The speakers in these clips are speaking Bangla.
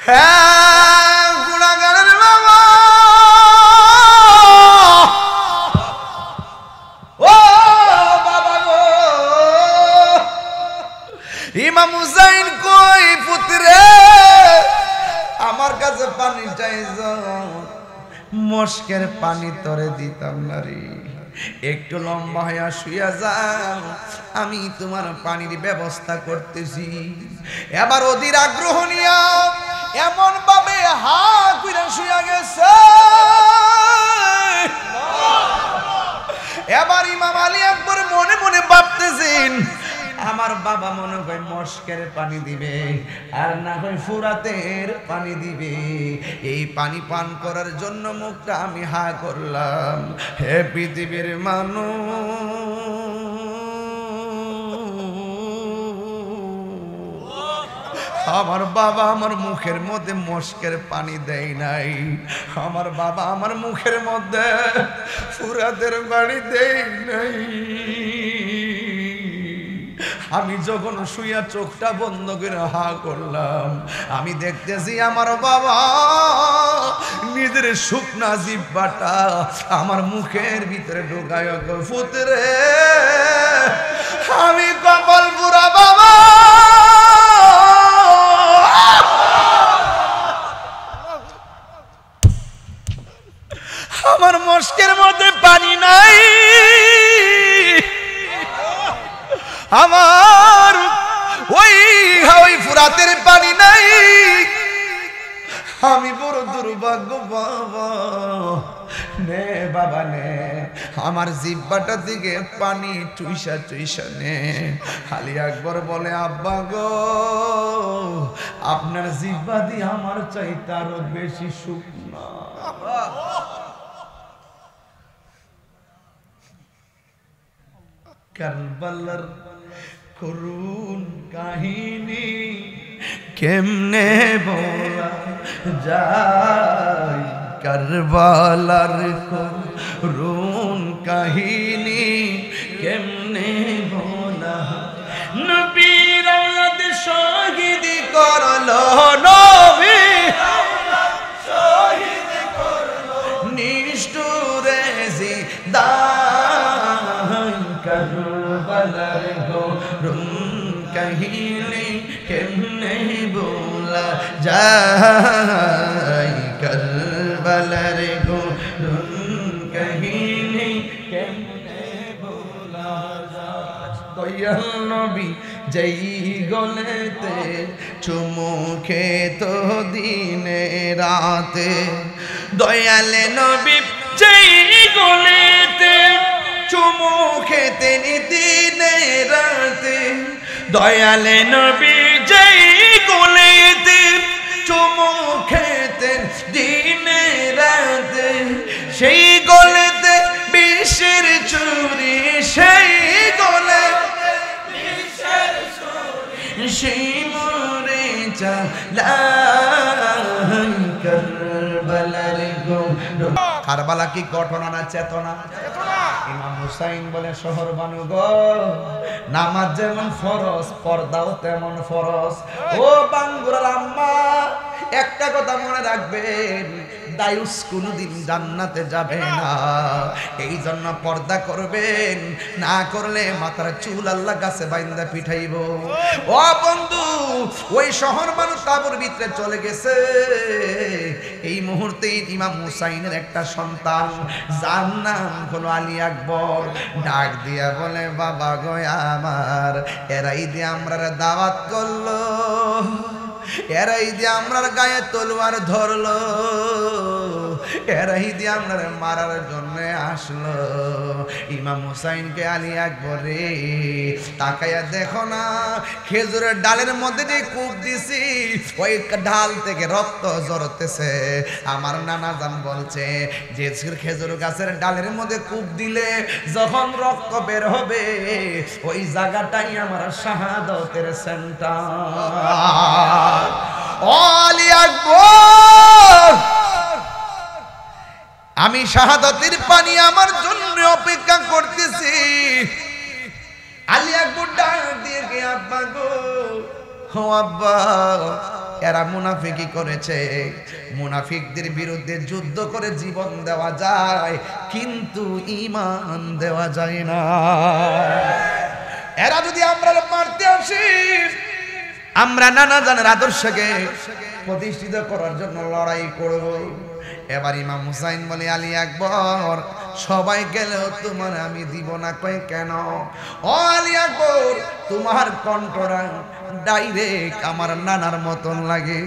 হ্যাঁ গুনাহগারের বাবা ও বাবা গো ইমাম হুসাইন কই পুত্রে আমার কাছে পানি চাইছো মস্কের পানি তরে দিতাম না রে একটু লম্বা হইয়া শুইয়া যাও আমি তোমার পানির ব্যবস্থা করতেছি এবার অধীর আগ্রহ নিয়া এমন ভাবে হা কইরা শুইয়া গেছে এবার ইমাম আলী আকবর মনে মনে ভাবতেছেন আমার বাবা মনে হয় মস্কের পানি দিবে আর না হয় ফুরাতের পানি দিবে এই পানি পান করার জন্য মুখটা আমি হা করলাম হে পৃথিবীর মানুষ আমার বাবা আমার মুখের মধ্যে মস্কের পানি দেয় নাই আমার বাবা আমার মুখের মধ্যে ফুরাতের পানি দেয় নাই আমি যখন শুইয়া চোখটা বন্ধ করে হা করলাম আমি দেখতেছি আমার বাবা নিজের শুকনা জিহ্বাটা আমার মুখের ভিতরে ঢোকায় পুত্রে আমি কপাল পুরা বাবা আমার মস্কের মধ্যে পানি নাই আমার ওই ফুরাতের পানি নাই আমি বড় দুর্ভাগ্য বাবা নে বাবা নে আমার জিহ্বাটা দিকে পানি চুইসা চুইসা নে আলী আকবর বলে আব্বা গো আপনার জিহ্বা দিয়ে আমার চাইতে আরো বেশি শুকনা কারবালার করুণ কাহিনী কেমনে বলা যায় কারবালার করুণ কাহিনী কেমনে বলা নবীর আওলাদ শহীদ করলো নবী শহীদ করলো নিষ্ঠুরে জিদান কারবালার করুণ কাহিনী কেমনে বলা যায় কারবালার করুণ কাহিনী কেমনে বলা যায় দয়াল নবী যেই গলেতে চুমু খেত দিনে রাতে দয়াল নবী যেই গলেতে চুমু খেতেন দিনে রাতে দয়াল নবী যেই গলেতে চুমু খেতেন দিনে রাতে সেই গলেতে বিষের চুরি সেই গলে বিষের চুরি সেই মরে চালাই কারবালার কারবালা কি ঘটনা না চেতনা ইমাম হুসাইন বলে শহর বানু গো নামাজ যেমন ফরজ পর্দাও তেমন ফরজ ও বাঙ্গুরার আম্মা একটা কথা মনে রাখবেন দায়ুস কোনদিন জান্নাতে যাবে না এই জন্য পর্দা করবেন না করলে মাথার চুল আল্লাহ কাছে বাইন্দা পিঠাইব ও বন্ধু ওই শহর মানুষ তাবুর ভিতরে চলে গেছে এই মুহূর্তে ইমাম হুসাইনের একটা সন্তান যার নাম হলো আলী আকবর ডাক দিয়া বলে বাবা গো আমার এরাই দিয়ে আমরা দাওয়াত করলো এরাই দিয়ে আমরার গায়ে তলোয়ার ধরলো এরাই দিয়ে আমরা মারার জন্য আসলো ইমাম হুসাইনকে আলী আকবর রে তাকাইয়া দেখো না খেজুরের ডালের মধ্যে যে কূপ দিছি ওই ঢাল থেকে রক্ত ঝরতেছে আমার নানা জান বলছে যে খেজুর গাছের ডালের মধ্যে কূপ দিলে যখন রক্ত বের হবে ওই জায়গাটাই আমার শাহাদাতের সেন্টার আলী আকবর আমি শাহাদাতের পানি আমার জন্য অপেক্ষা করতেছি আলী আকবর ডাক দিয়ে কে আব্বা গো ও আব্বা এরা মুনাফিকি করেছে। মুনাফিকদের বিরুদ্ধে যুদ্ধ করে জীবন দেওয়া যায়, কিন্তু ঈমান দেওয়া যায় না। এরা যদি আমরা মারতে আসি, আমরা নানা জানের আদর্শকে প্রতিষ্ঠিত করার জন্য লড়াই করব। এবার ইমাম হুসাইন বলে, আলী আকবর সবাই গেলেও তোমার আমি দিব না। কয় কেন? ও আলী আকবর, তোমার কণ্ঠটা ডাইরেক্ট আমার নানার মতন লাগে।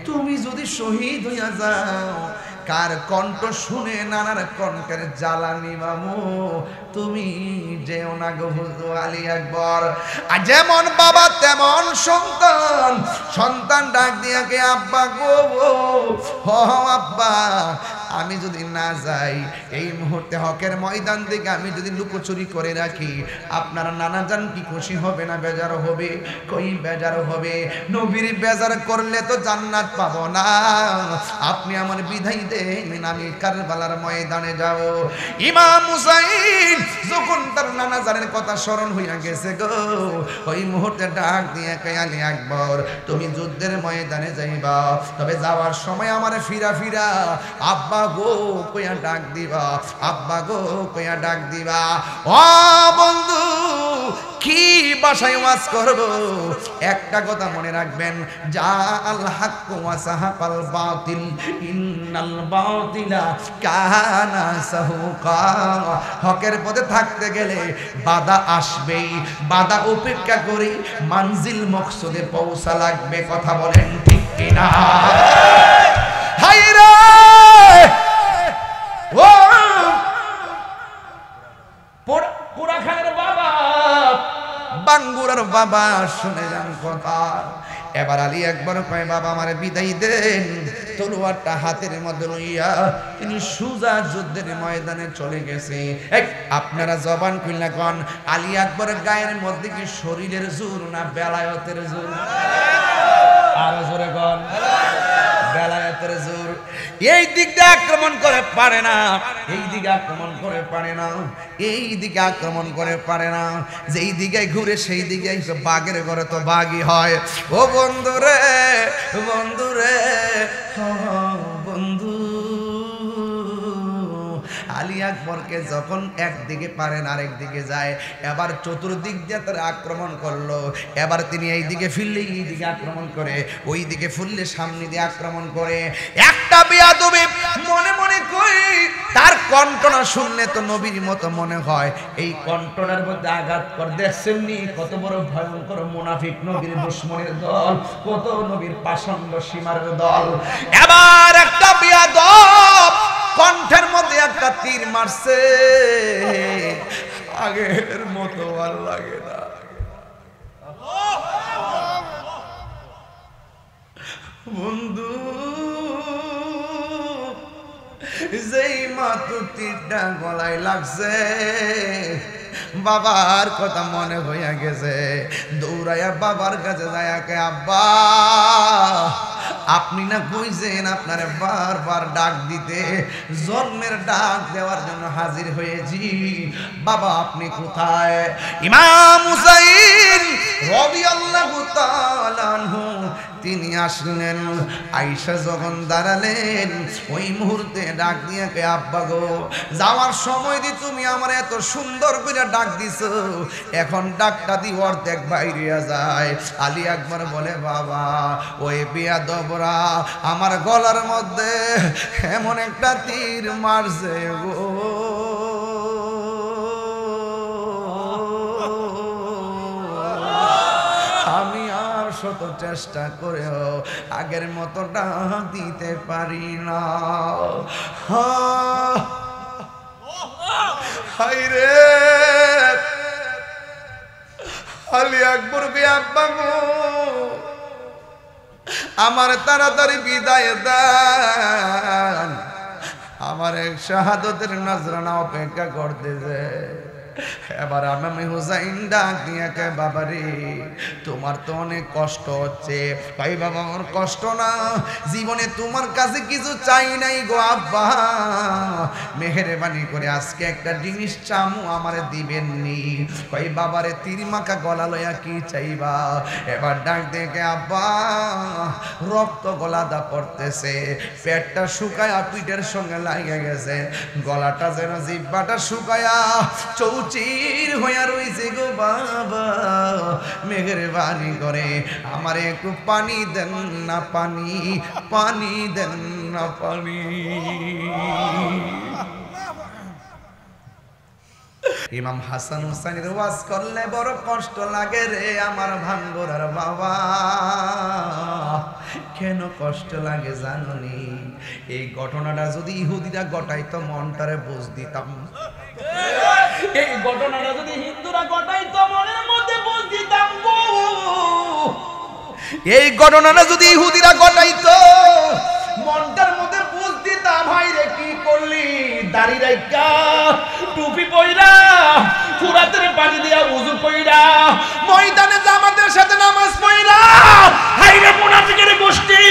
তুমি যদি শহীদ হইয়া যাও, কার কণ্ঠ শুনে নানার কণ্ঠের জ্বালানি মামু, তুমি যেও না গো আলী আকবর। আর যেমন বাবা তেমন সন্তান, সন্তান ডাক দিয়া কে আব্বা গো, হ আব্বা, আমি যদি না যাই এই মুহূর্তে হকের ময়দান থেকে, আমি যদি লুকোচুরি করে রাখি, আপনার নানা জান কি খুশি হবে না বেজার হবে? কই বেজার হবে। নবীর বেজার করলে তো জান্নাত পাবো না। আপনি আমার বিধাই দেন, আমি কারবালার ময়দানে যাব। ইমাম হুসাইন যখন তার নানা জানের কথা স্মরণ হইয়া গেছে গো, ওই মুহূর্তে ডাক দিয়ে কয়, আলী আকবর তুমি যুদ্ধের ময়দানে যাইবা, তবে যাওয়ার সময় আমার ফিরা ফিরা আব্বা গো কইয়া ডাক দিবা, আব্বা গো কইয়া ডাক দিবা। ও বন্ধু, কি ভাষায় ওয়াজ করব? একটা কথা মনে রাখবেন, যা আল হক ওয়া সাহাকাল বাতিল, ইন্নাল বাতিলা কানা সাহুকা। হকের পথে থাকতে গেলে বাধা আসবেই, বাধা উপেক্ষা করে মানজিল মকসদে পৌঁছা লাগবে। কথা বলেন ঠিক কিনা? হায়রে ও পুরাখানের বাবা, বাঙ্গুরার বাবা, শুনে যান কথা। এবার আলী আকবর কয়, বাবা আমারে বিদায় দেন। তলোয়ারটা হাতের মধ্যে লইয়া তিনি সুজা যুদ্ধের ময়দানে চলে গেছে। আপনারা জবান খুলনা কন, আলী আকবরের গায়ের মধ্যে কি শরীরের জোর না বেলায়েতের জোর? আরো জোরে কন, বেলায়েতের জোর। এই দিক দিয়ে আক্রমণ করে পারে না, এই দিকে আক্রমণ করে পারে না, এই দিকে আক্রমণ করে পারে না। যেই দিকে ঘুরে সেই দিকে বাঘের ঘরে তো বাঘই হয়। ও বন্ধু রে, বন্ধু রে, বন্ধু, আলী আকবরকে যখন একদিকে পারেন আরেক দিকে যায়, এবার চতুর্দিক দিয়ে তারা আক্রমণ করলো। এবার তিনি এই দিকে ফিরলে এই দিকে আক্রমণ করে, ওই দিকে ফুললে সামনে দিয়ে আক্রমণ করে। একটা বেয়াদবি মনে মনে কই, তার কণ্ঠনা শুনলে তো নবীর মতো মনে হয়। এই কণ্ঠনার মধ্যে আঘাত করে, দেখছেন নি কত বড় ভয়ঙ্কর মুনাফিক, নবীর দুশমনের দল, কত নবীর পাষণ্ড সীমার দল। এবার একটা বেয়াদব কণ্ঠের মধ্যে একটা তীর মারছে, আগের মতো আর লাগে না। বন্ধু, যেই মাত্র তীরটা গলায় লাগছে, বাবার কথা মনে হইয়া গেছে। দৌড়াইয়া বাবার কাছে যায়, আব্বা আপনি না কইছেন আপনার বারবার ডাক দিতে, জন্মের ডাক দেওয়ার জন্য হাজির হয়েছি। বাবা আপনি কোথায়? ইমাম হুসাইন রাদিয়াল্লাহু তাআলা আনহু তিনি আসলেন। আয়েশা যখন দাঁড়ালেন, ওই মুহূর্তে ডাক দিয়ে কে, আব্বা গো যাওয়ার সময় দি তুমি আমার এত সুন্দর করে ডাক দিছো, এখন ডাকটা দি অর্ধেক বাইরে যায়। আলী আকবর বলে, বাবা ওই বেয়াদবরা আমার গলার মধ্যে এমন একটা তীর মারছে গো, আমি আর শত চেষ্টা করেও আগের মতো ডাক দিতে পারি না। হায়রে আলী আকবর কে, আব্বা গো আমার তাড়াতাড়ি বিদায় দেন, আমার এক শাহাদতের নজরানা অপেক্ষা করতেছে। এবার আমি হুসাইন ডাক দিয়ে কে বাবা রে তোমার তো অনেক কষ্ট হচ্ছে। ভাই বাবা আমার কষ্ট না, জীবনে তোমার কাছে কিছু চাই নাই গো আব্বা, মেহেরবানি করে আজকে একটা জিনিস চামু আমারে দিবেন নি। ভাই বাবারে তীর মাখা গলা লয়া কি চাইবা? এবার ডাক দেখে আব্বা রক্ত গলাদা পড়তেছে, পেটটা শুকায়া পিঠের সঙ্গে লাগিয়ে গেছে, গলাটা যেন জিব্বাটা শুকায়া চৌচির হইয়া রইছে গো বাবা, মেহেরবানি করে আমারে একটু পানি দেন না, পানি পানি দেন না, পানি। ইমাম হাসান হুসাইনের ওয়াজ করলে বড় কষ্ট লাগে রে আমার ভাঙ্গরার বাবা। কেন কষ্ট লাগে জানোনি? এই ঘটনাটা যদি ইহুদিরা ঘটাইতো মনটারে বুঝ দিতাম, এই ঘটনাটা যদি হিন্দুরা ঘটাইতো মনের মধ্যে বুঝ দিতাম গো। এই ঘটনাটা যদি ইহুদিরা ঘটাইতো মনটার মধ্যে বুঝ দিতাম। ভাই রে কি করলি? দাড়ি রাইখা টুপি পইরা ফুরাতের পানি দিয়া ওযু কইরা ময়দানে জামাতের সাথে নামাজ পইরা, হাই রে মুনাফিকের গোষ্ঠী,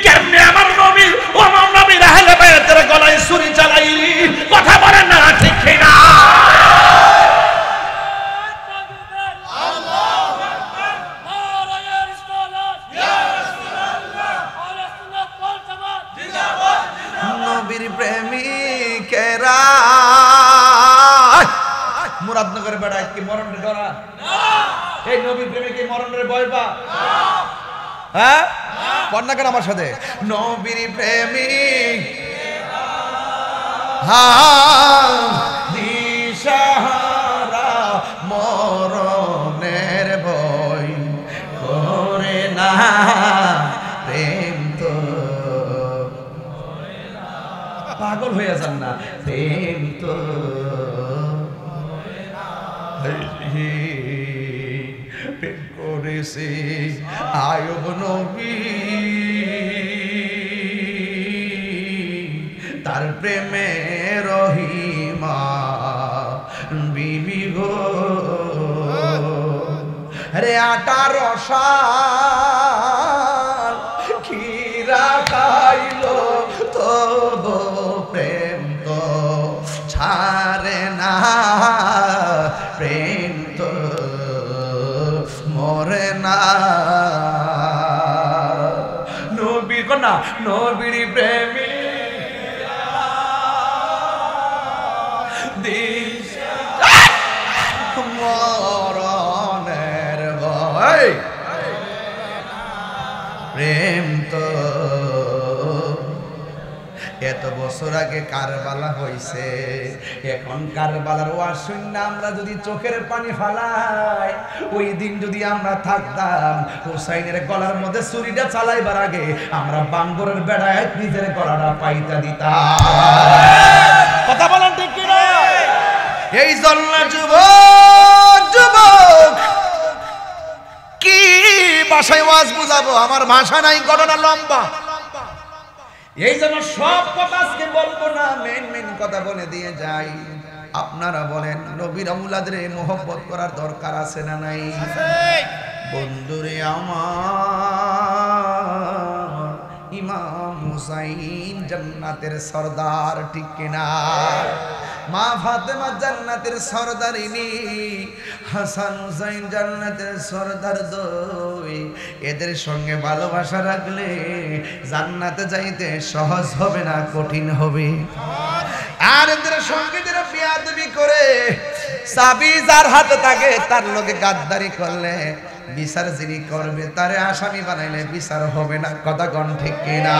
কেমনে আমার নবী ও আমার নবীর আহলে বাইতের গলায় ছুরি চালাইলি? কথা বলেন না ঠিক কিনা? নবীর প্রেমিকেরা মুরাদনগরে বেড়ায় কি মরণের ডরা? এই নবীর প্রেমিক মরণের ভয় পা? হ্যাঁ পড়না কেন আমার সাথে? নবীর প্রেমিক দিশাহারা মরণের ভয় করে না, প্রেম তো পাগল হয়ে যান না, প্রেম তো প্রেম করেছে আয়ুব নবী, তার প্রেমে রহিমা বিবি গো। রে 18 সাল খিরা খাইলো তবু প্রেম তো ছাড়ে না, প্রেম তো মরে না। নবীর কন্যা নবীর প্রেমী মরণের ভয়, প্রেম তো। এত বছর আগে কারবালা হইছে, এখন কারবালার ওয়াজ শুননা আমরা যদি চোখের পানি ফালাই, ওই দিন যদি আমরা থাকতাম হুসাইনের গলার মধ্যে ছুরিটা চালাইবার আগে আমরা বাঙ্গরের বেড়ায় নিজের গলাটা পাইতা দিতাম। কথা বলেন ঠিক কিনা? এই জন্য যুবক যুবক কি ভাষায় ওয়াজ বুঝাবো, আমার ভাষা নাই, ঘটনা লম্বা, এই জন্য সব কথা আজকে বলবো না, মেন কথা বলে দিয়ে যাই। আপনারা বলেন নবীর আওলাদরে মোহব্বত করার দরকার আছে না নাই? বন্ধুরে আমার ইমাম হুসাইন জান্নাতের সরদার, ঠিক কিনা? মা ফাতেমা জান্নাতের সরদারিনী, হাসান হুসাইন জান্নাতের সরদার দুই। এদের সঙ্গে ভালোবাসা রাখলে জান্নাতে যাইতে সহজ হবে না কঠিন হবে? আর এদের সঙ্গে যারা বিয়াদবি করে, চাবি যার হাতে থাকে তার লোকে গাদ্দারি করলে বিচার যিনি করবে তারে আসামি বানাইলে বিচার হবে না। কথা কোন ঠিক কিনা?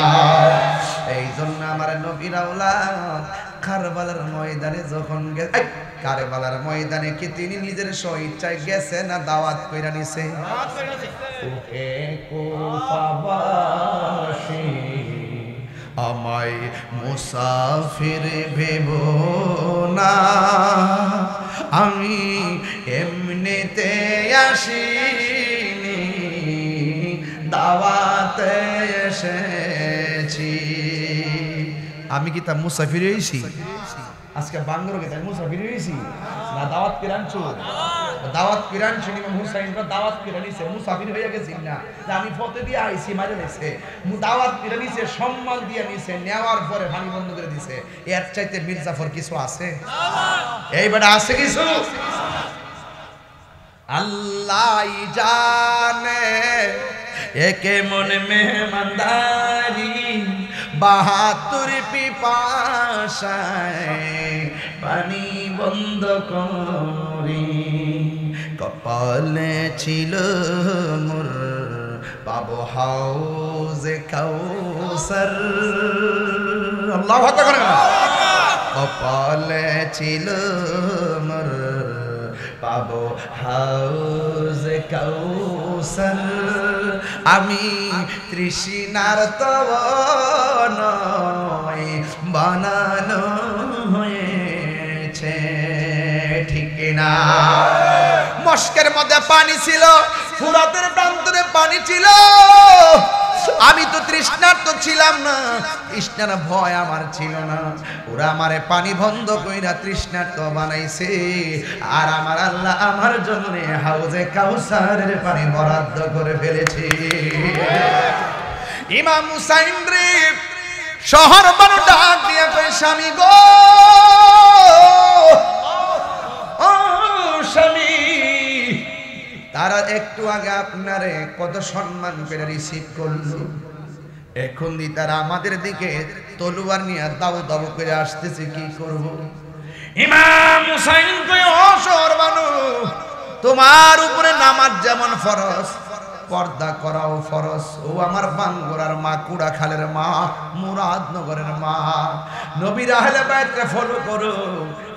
এই জন্য আমার নবীর আওলাদ কারবালার ময়দানে যখন কারবালার ময়দানে কি তিনি নিজের স্বইচ্ছায় গেছে না দাওয়াত কইরা নিছে? ওহে কুফাবাসী আমায় মুসাফির ভেবো না, আমি এমনিতে আসিনি, দাওয়াতে এসেছি। আমি কি তা মুসাফির হইছি? আজকে বাংলার কে তাই মুসাফির হইছি না দাওয়াত কিরানছো দাওয়াত কিরান শুনি ইমাম হুসাইনরা দাওয়াত কিরানিছে মুসাফির হইয়া গেছিন না যে আমি ফতে দিয়ে আইছি মারে নিছে দাওয়াত কিরানিছে সম্মান দিয়ে নিছে নেওয়ার পরে পানি বন্ধ করে দিছে এর চাইতে মির্জাফর কিছু আছে এই বেটা আছে কিছু আল্লাহ জানে একে মন মেহমানদারি 72 পিপাসায় পানি বন্ধ করি কপালে ছিল মোর পাবো হাউজে কাউসার আল্লাহু আকবার কপালে ছিল মোর পাবো হাউজে কাউসার আমি তৃষ্ণার তব নয় বানানো হয়েছে ঠিক না মস্কের মধ্যে পানি ছিল ফুরাতের প্রান্তরে পানি ছিল আমি তো তৃষ্ণার্ত ছিলাম না তৃষ্ণার ভয় আমার ছিল না ওরা আমারে পানি বন্ধ কইরা তৃষ্ণার্ত বানাইছে আর আমার আল্লাহ আমার জন্য হাউজে কাউসারের পানি বরাদ্দ করে ফেলেছে ইমাম হুসাইন রে শহর বানু ডাক দিয়া কই স্বামী গো ও স্বামী তারা একটু আগে আপনারে কত সম্মান করে রিসিভ করলো এখন দি তারা আমাদের দিকে তলোয়ার নিয়ে দাও দাও করে আসতেছে কি করব ইমাম হুসাইন কয় ও শহর বানু তোমার উপরে নামাজ যেমন ফরজ পর্দা করাও ফরজ ও আমার বাঙ্গুরার মা কুড়াখালের মা মুরাদনগরের মা নবীর আহলে বাইতকে ফলো করো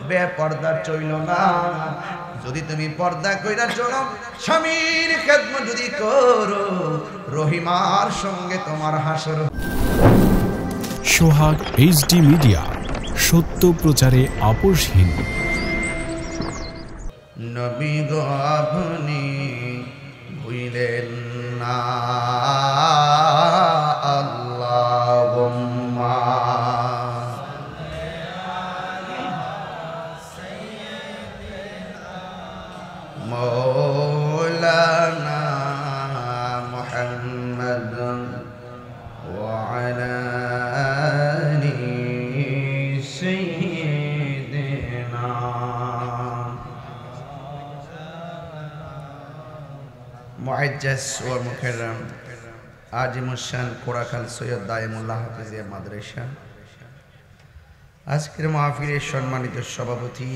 বেপর্দা চইল না যদি তুমি পর্দা কইরা চলো স্বামীর খেদমত যদি করো রহিমার সঙ্গে তোমার হাসর সোহাগ এইচডি মিডিয়া সত্য প্রচারে আপোষহীন নবী গো আপনি ভুলেন না আল্লাহুম্মা مولانا محمد وعلى آل سيدنا معجز ومكرم আজিম শান কোরাখাল সৈয়দ দায়েমুল্লাহ হাফিজিয়া মাদ্রাসা আজকের মাহফিলের সম্মানিত সভাপতি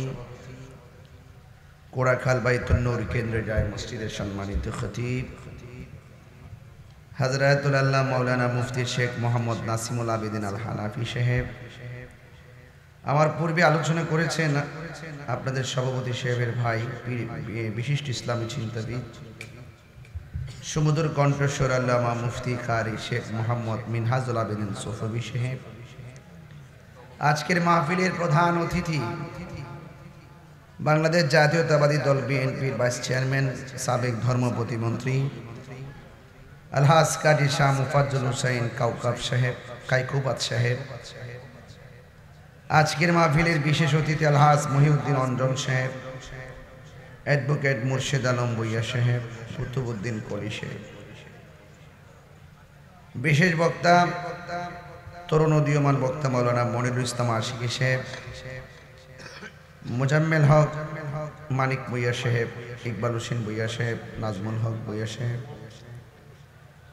কোরাখাল বাইতুন নূর কেন্দ্রীয় জামে মসজিদের সম্মানিত খতিব হযরতুল আল্লাহ মাওলানা মুফতি শেখ মোহাম্মদ নাসিমুল আবেদিন আল হানাফি সাহেব আমার পূর্বে আলোচনা করেছেন আপনাদের সভাপতি সাহেবের ভাই বিশিষ্ট ইসলামী চিন্তাবিদ সুমধুর কণ্ঠস্বর আল্লামা মুফতি কারি শেখ মোহাম্মদ মিনহাজুল আবেদিন সুফি সাহেব আজকের মাহফিলের প্রধান অতিথি বাংলাদেশ জাতীয়তাবাদী দল বিএনপির ভাইস চেয়ারম্যান সাবেক ধর্ম প্রতিমন্ত্রী আলহাজ কাজী শাহ মুফাজ্জল হুসাইন কাইকুবাদ সাহেব আজকের মাহফিলের বিশেষ অতিথি আলহাজ মহিউদ্দিন অঞ্জন সাহেব অ্যাডভোকেট মুর্শেদ আলম ভূঁইয়া সাহেব কুতুবউদ্দিন কলি সাহেব বিশেষ বক্তা তরুণ উদীয়মান বক্তা মাওলানা মনিরুল ইসলাম আশিকি সাহেব মুজাম্মেল হক মানিক ভূঁইয়া সাহেব ইকবাল হোসেন ভূঁইয়া সাহেব নাজমুল হক ভূঁইয়া সাহেব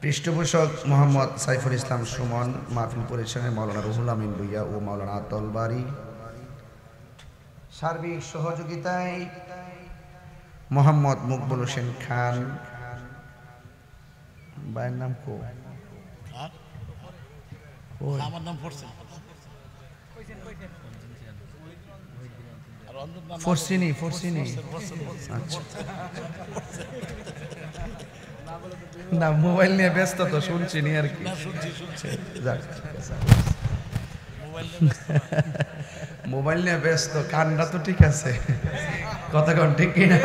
পৃষ্ঠপোষক মোহাম্মদ সাইফুল ইসলাম সুমন মাহফিল পরিচালনায় মাওলানা রুহুল আমিন ভূঁইয়া ও মাওলানা আতল বাড়ি সার্বিক সহযোগিতায় মোহাম্মদ মুকবুল হোসেন খান ভাইয়ের নাম কো আমার নাম ফরসিনি আচ্ছা না মোবাইল নিয়ে ব্যস্ত তো শুনছি নি আর কি মোবাইল নিয়ে ব্যস্ত কানটা তো ঠিক আছে কথা কোন ঠিক কিনা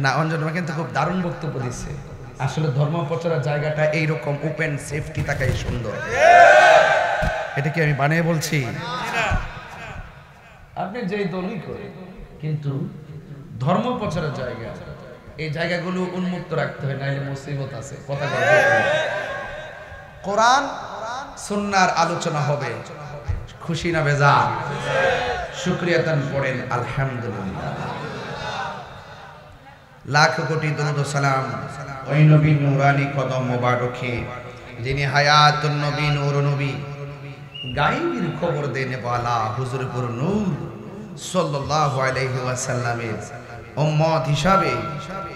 না অঞ্জন কিন্তু খুব দারুণ বক্তব্য দিচ্ছে আসলে ধর্ম প্রচারের জায়গাটা এইরকম ওপেন সেফটি থাকাই সুন্দর এটা কি আমি বানিয়ে বলছি আপনি যেই দলই করেন, কিন্তু ধর্ম প্রচারের জায়গা, এই জায়গাগুলো উন্মুক্ত রাখতে হয়, নাইলে মুসিবত আছে। কথা বলতে কোরআন সুন্নাহর আলোচনা হবে, খুশি না বেজার? শুকরিয়াতান পড়েন আলহামদুলিল্লাহ। লাখ কোটি দরুদ ও সালাম ওই নবী নূরানি কদম মোবারকে, যিনি হায়াতুন নবী নূর নবী, গায়বের খবর দেনে वाला হুজুরপুর নূর সাল্লাল্লাহু আলাইহি ওয়াসাল্লামের উম্মত হিসাবে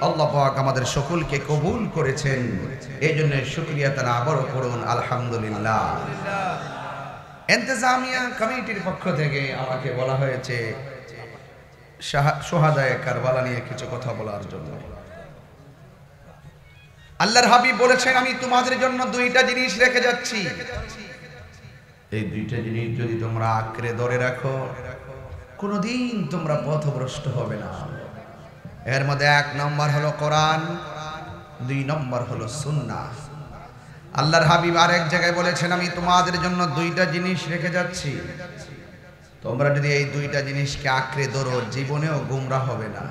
আল্লাহ পাক আমাদের সকলকে কবুল করেছেন। এইজন্য শুকরিয়া তার আবারও করুন আলহামদুলিল্লাহ। ইন্তেজামিয়া কমিটির পক্ষ থেকে আমাকে বলা হয়েছে শাহাদায়ে কারবালা নিয়ে কিছু কথা বলার জন্য। আল্লাহর হাবিব বলেছেন, আমি তোমাদের জন্য দুইটা জিনিস রেখে যাচ্ছি, এই দুইটা জিনিস যদি তোমরা আঁকড়ে ধরে রাখো, কোনোদিন তোমরা পথভ্রষ্ট হবে না। এর মধ্যে 1 নম্বর হলো কোরআন, 2 নম্বর হলো সুন্নাহ। আল্লাহর হাবিব আরেক জায়গায় বলেছেন, আমি তোমাদের জন্য দুইটা জিনিস রেখে যাচ্ছি, তোমরা যদি এই দুইটা জিনিসকে আঁকড়ে ধরো, জীবনেও গোমরাহ হবে না।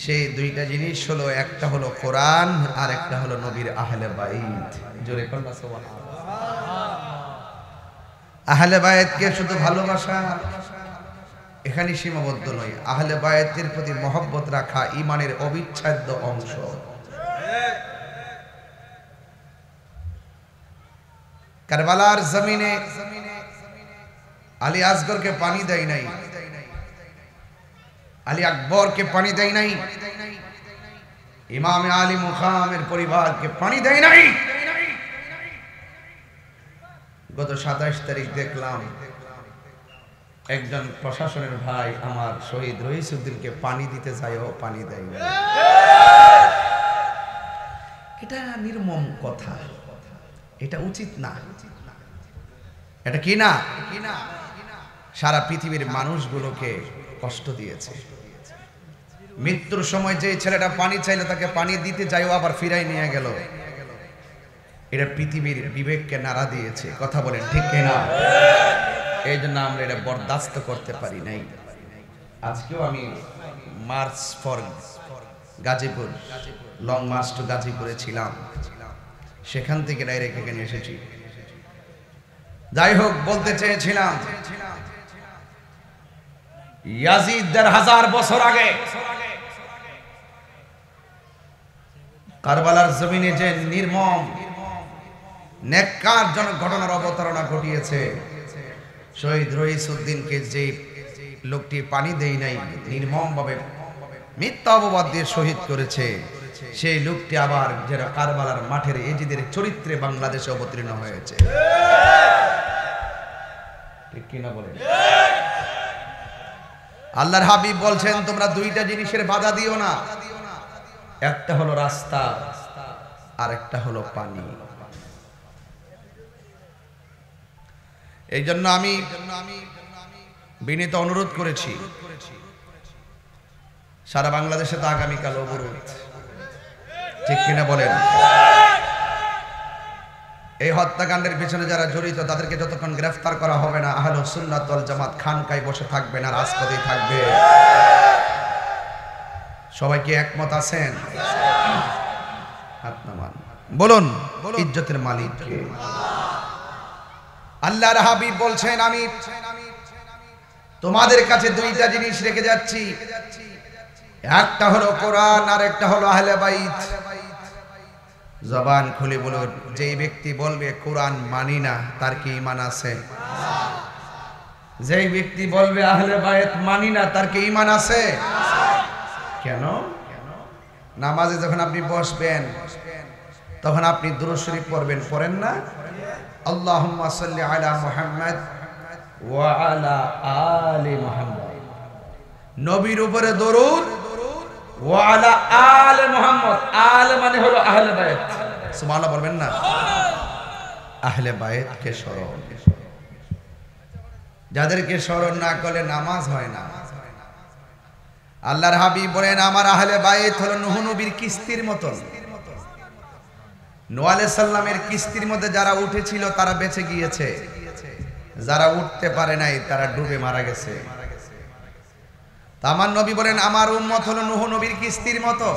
সেই দুইটা জিনিস হলো, একটা হলো কোরআন আর একটা হলো নবীর আহলে বাইত। জোরে করুন সুবহানাল্লাহ। আহলে বাইতকে শুধু ভালোবাসা এখানে সীমাবদ্ধ নয়, আহলে বাইতের প্রতি মহব্বত রাখা ঈমানের অবিচ্ছেদ্য অংশ। কারবালার জমিনে আলী আসগরকে পানি দেয় নাই, আলী আকবরকে পানি দেয় নাই, ইমাম আলী মুকামের পরিবারকে পানি দেয় নাই। গত 27 তারিখ দেখলাম একজন প্রশাসনের ভাই আমার শহীদ রইসউদ্দিনকে পানি দিতে চাইও পানি দেয় না। এটা নির্মম কথা, এটা উচিত না। এটা কি না, সারা পৃথিবীর মানুষগুলোকে কষ্ট দিয়েছে। মৃত্যুর সময় যে ছেলেটা পানি চাইলো তাকে পানি দিতে যাইও আবার ফিরাই নিয়ে গেল, এটা পৃথিবীর বিবেককে নাড়া দিয়েছে। কথা বলেন ঠিক কিনা? এই জন্য আমরা এটা বরদাস্ত করতে পারি নাই। আজকেও আমি march for Gazipur, long march to গাজীপুরে ছিলাম, সেখান থেকে ডাইরেক্ট এখানে এসেছি। যাই হোক, বলতে চেয়েছিলাম ইয়াজিদ 1000 বছর আগে কারবালার জমিনে যে নির্মম নেককারজনক ঘটনার অবতারণা ঘটিয়েছে, শহীদ রইসউদ্দিনকে যে লোকটি পানি দেয় নাই, নির্মমভাবে মিথ্যা অপবাদ দিয়ে শহীদ করেছে, সেই লোকটি আবার যারা কারবালার মাঠের এজিদের চরিত্রে বাংলাদেশে অবতীর্ণ হয়েছে। ঠিক কিনা বলেন? আল্লাহর হাবিব বলছেন, তোমরা দুইটা জিনিসের বাধা দিও না, একটা হলো রাস্তা আর একটা হলো পানি। এই জন্য আমি বিনীত অনুরোধ করেছি, সারা বাংলাদেশে তো আগামীকাল অবরোধ, ঠিক কিনা বলেন? এই হত্যাকাণ্ডের পিছনে যারা জড়িত তাদেরকে যতক্ষণ গ্রেফতার করা হবে না, আহলুস সুন্নাত ওয়াল জামাত খানকায় বসে থাকবে না, রাজপথেই থাকবে। সবাই কি একমত আছেন? হাত নামান, বলুন ইজ্জতের মালিক কে? আল্লাহর হাবিব বলছেন, আমি তোমাদের কাছে দুইটা জিনিস রেখে যাচ্ছি, একটা হলো কোরআন আর একটা হলো আহলে বাইত। জবান খুলে বলুন, যেই ব্যক্তি বলবে কোরআন মানি না, তার কি ঈমান আছে? যেই ব্যক্তি বলবে আহলে বাইত মানি না, তার কি ঈমান আছে? কেন? নামাজে যখন আপনি বসবেন তখন আপনি দুরূদ শরীফ পড়বেন, পড়েন না? আল্লাহুম্মা সাল্লি আলা মুহাম্মাদ ওয়া আলা আলি মুহাম্মাদ। নবীর উপরে দরুদ, ওয়া আলা আলি মুহাম্মদ। আলে মানে হলো আহলে বাইত। সুবহানাল্লাহ বলবেন না? আহলে বাইতকে স্মরণ, যাদেরকে স্মরণ না করলে নামাজ হয় না। আল্লাহর হাবিব বলেন, আমার আহলে বাইত হলো নূহ নবীর কিস্তির মতন। নূহ আলাইহিস সালামের কিস্তির মধ্যে যারা উঠেছিল তারা বেঁচে গিয়েছে, যারা উঠতে পারে নাই তারা ডুবে মারা গেছে। তা আমার নবী বলেন আমার উম্মত হলো নূহ নবীর কিস্তির মতো,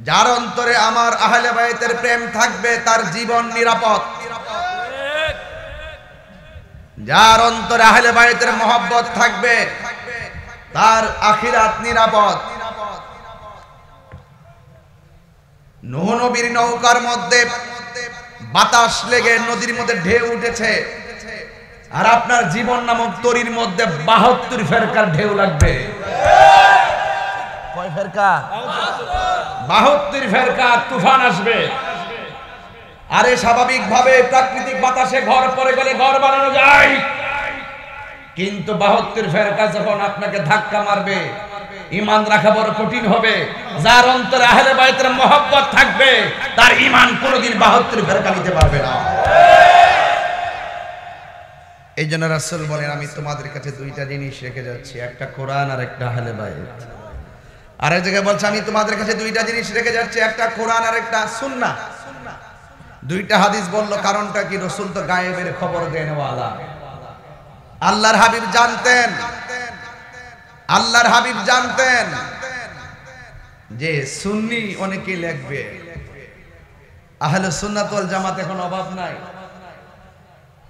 যার অন্তরে আমার আহলে বাইতের প্রেম থাকবে তার জীবন নিরাপদ, যার অন্তরে আহলে বাইতের মহব্বত থাকবে তার আখিরাত নিরাপদ। নূহ নবীর নৌকার মধ্যে বাতাস লেগে নদীর মধ্যে ঢেউ উঠেছে, আর আপনার জীবন নামক তরীর মধ্যে 72 ফেরকার ঢেউ লাগবে। কয় ফেরকা? 72 ফেরকা তুফান আসবে। আরে স্বাভাবিক ভাবে প্রাকৃতিক বাতাসে ঘর পড়ে গেলে ঘর বানানো যায়, কিন্তু 72 ফেরকা যখন আপনাকে ধাক্কা মারবে ঈমান রাখা বড় কঠিন হবে। যার অন্তরে আহলে বাইতের মহব্বত থাকবে তার ঈমান কোনোদিন 72 ফেরকা নিতে পারবে না। এই জন্য রাসূল বলেন আমি তোমাদের কাছে দুইটা জিনিস রেখে যাচ্ছি, একটা কোরআন আর একটা আহলে বাইত। আর এক জায়গায় বলছে আমি তোমাদের কাছে দুইটা জিনিস রেখে যাচ্ছি, একটা কোরআন আর একটা সুন্নাহ। দুইটা হাদিস বললো, কারণটা কি? রাসূল তো গায়েবের খবর দেনওয়ালা। আল্লাহর হাবিব জানতেন, আল্লাহর হাবিব জানতেন যে সুন্নি অনেকে লিখবে, আহলে সুন্নাত ওয়াল জামাত এখন অভাব নাই।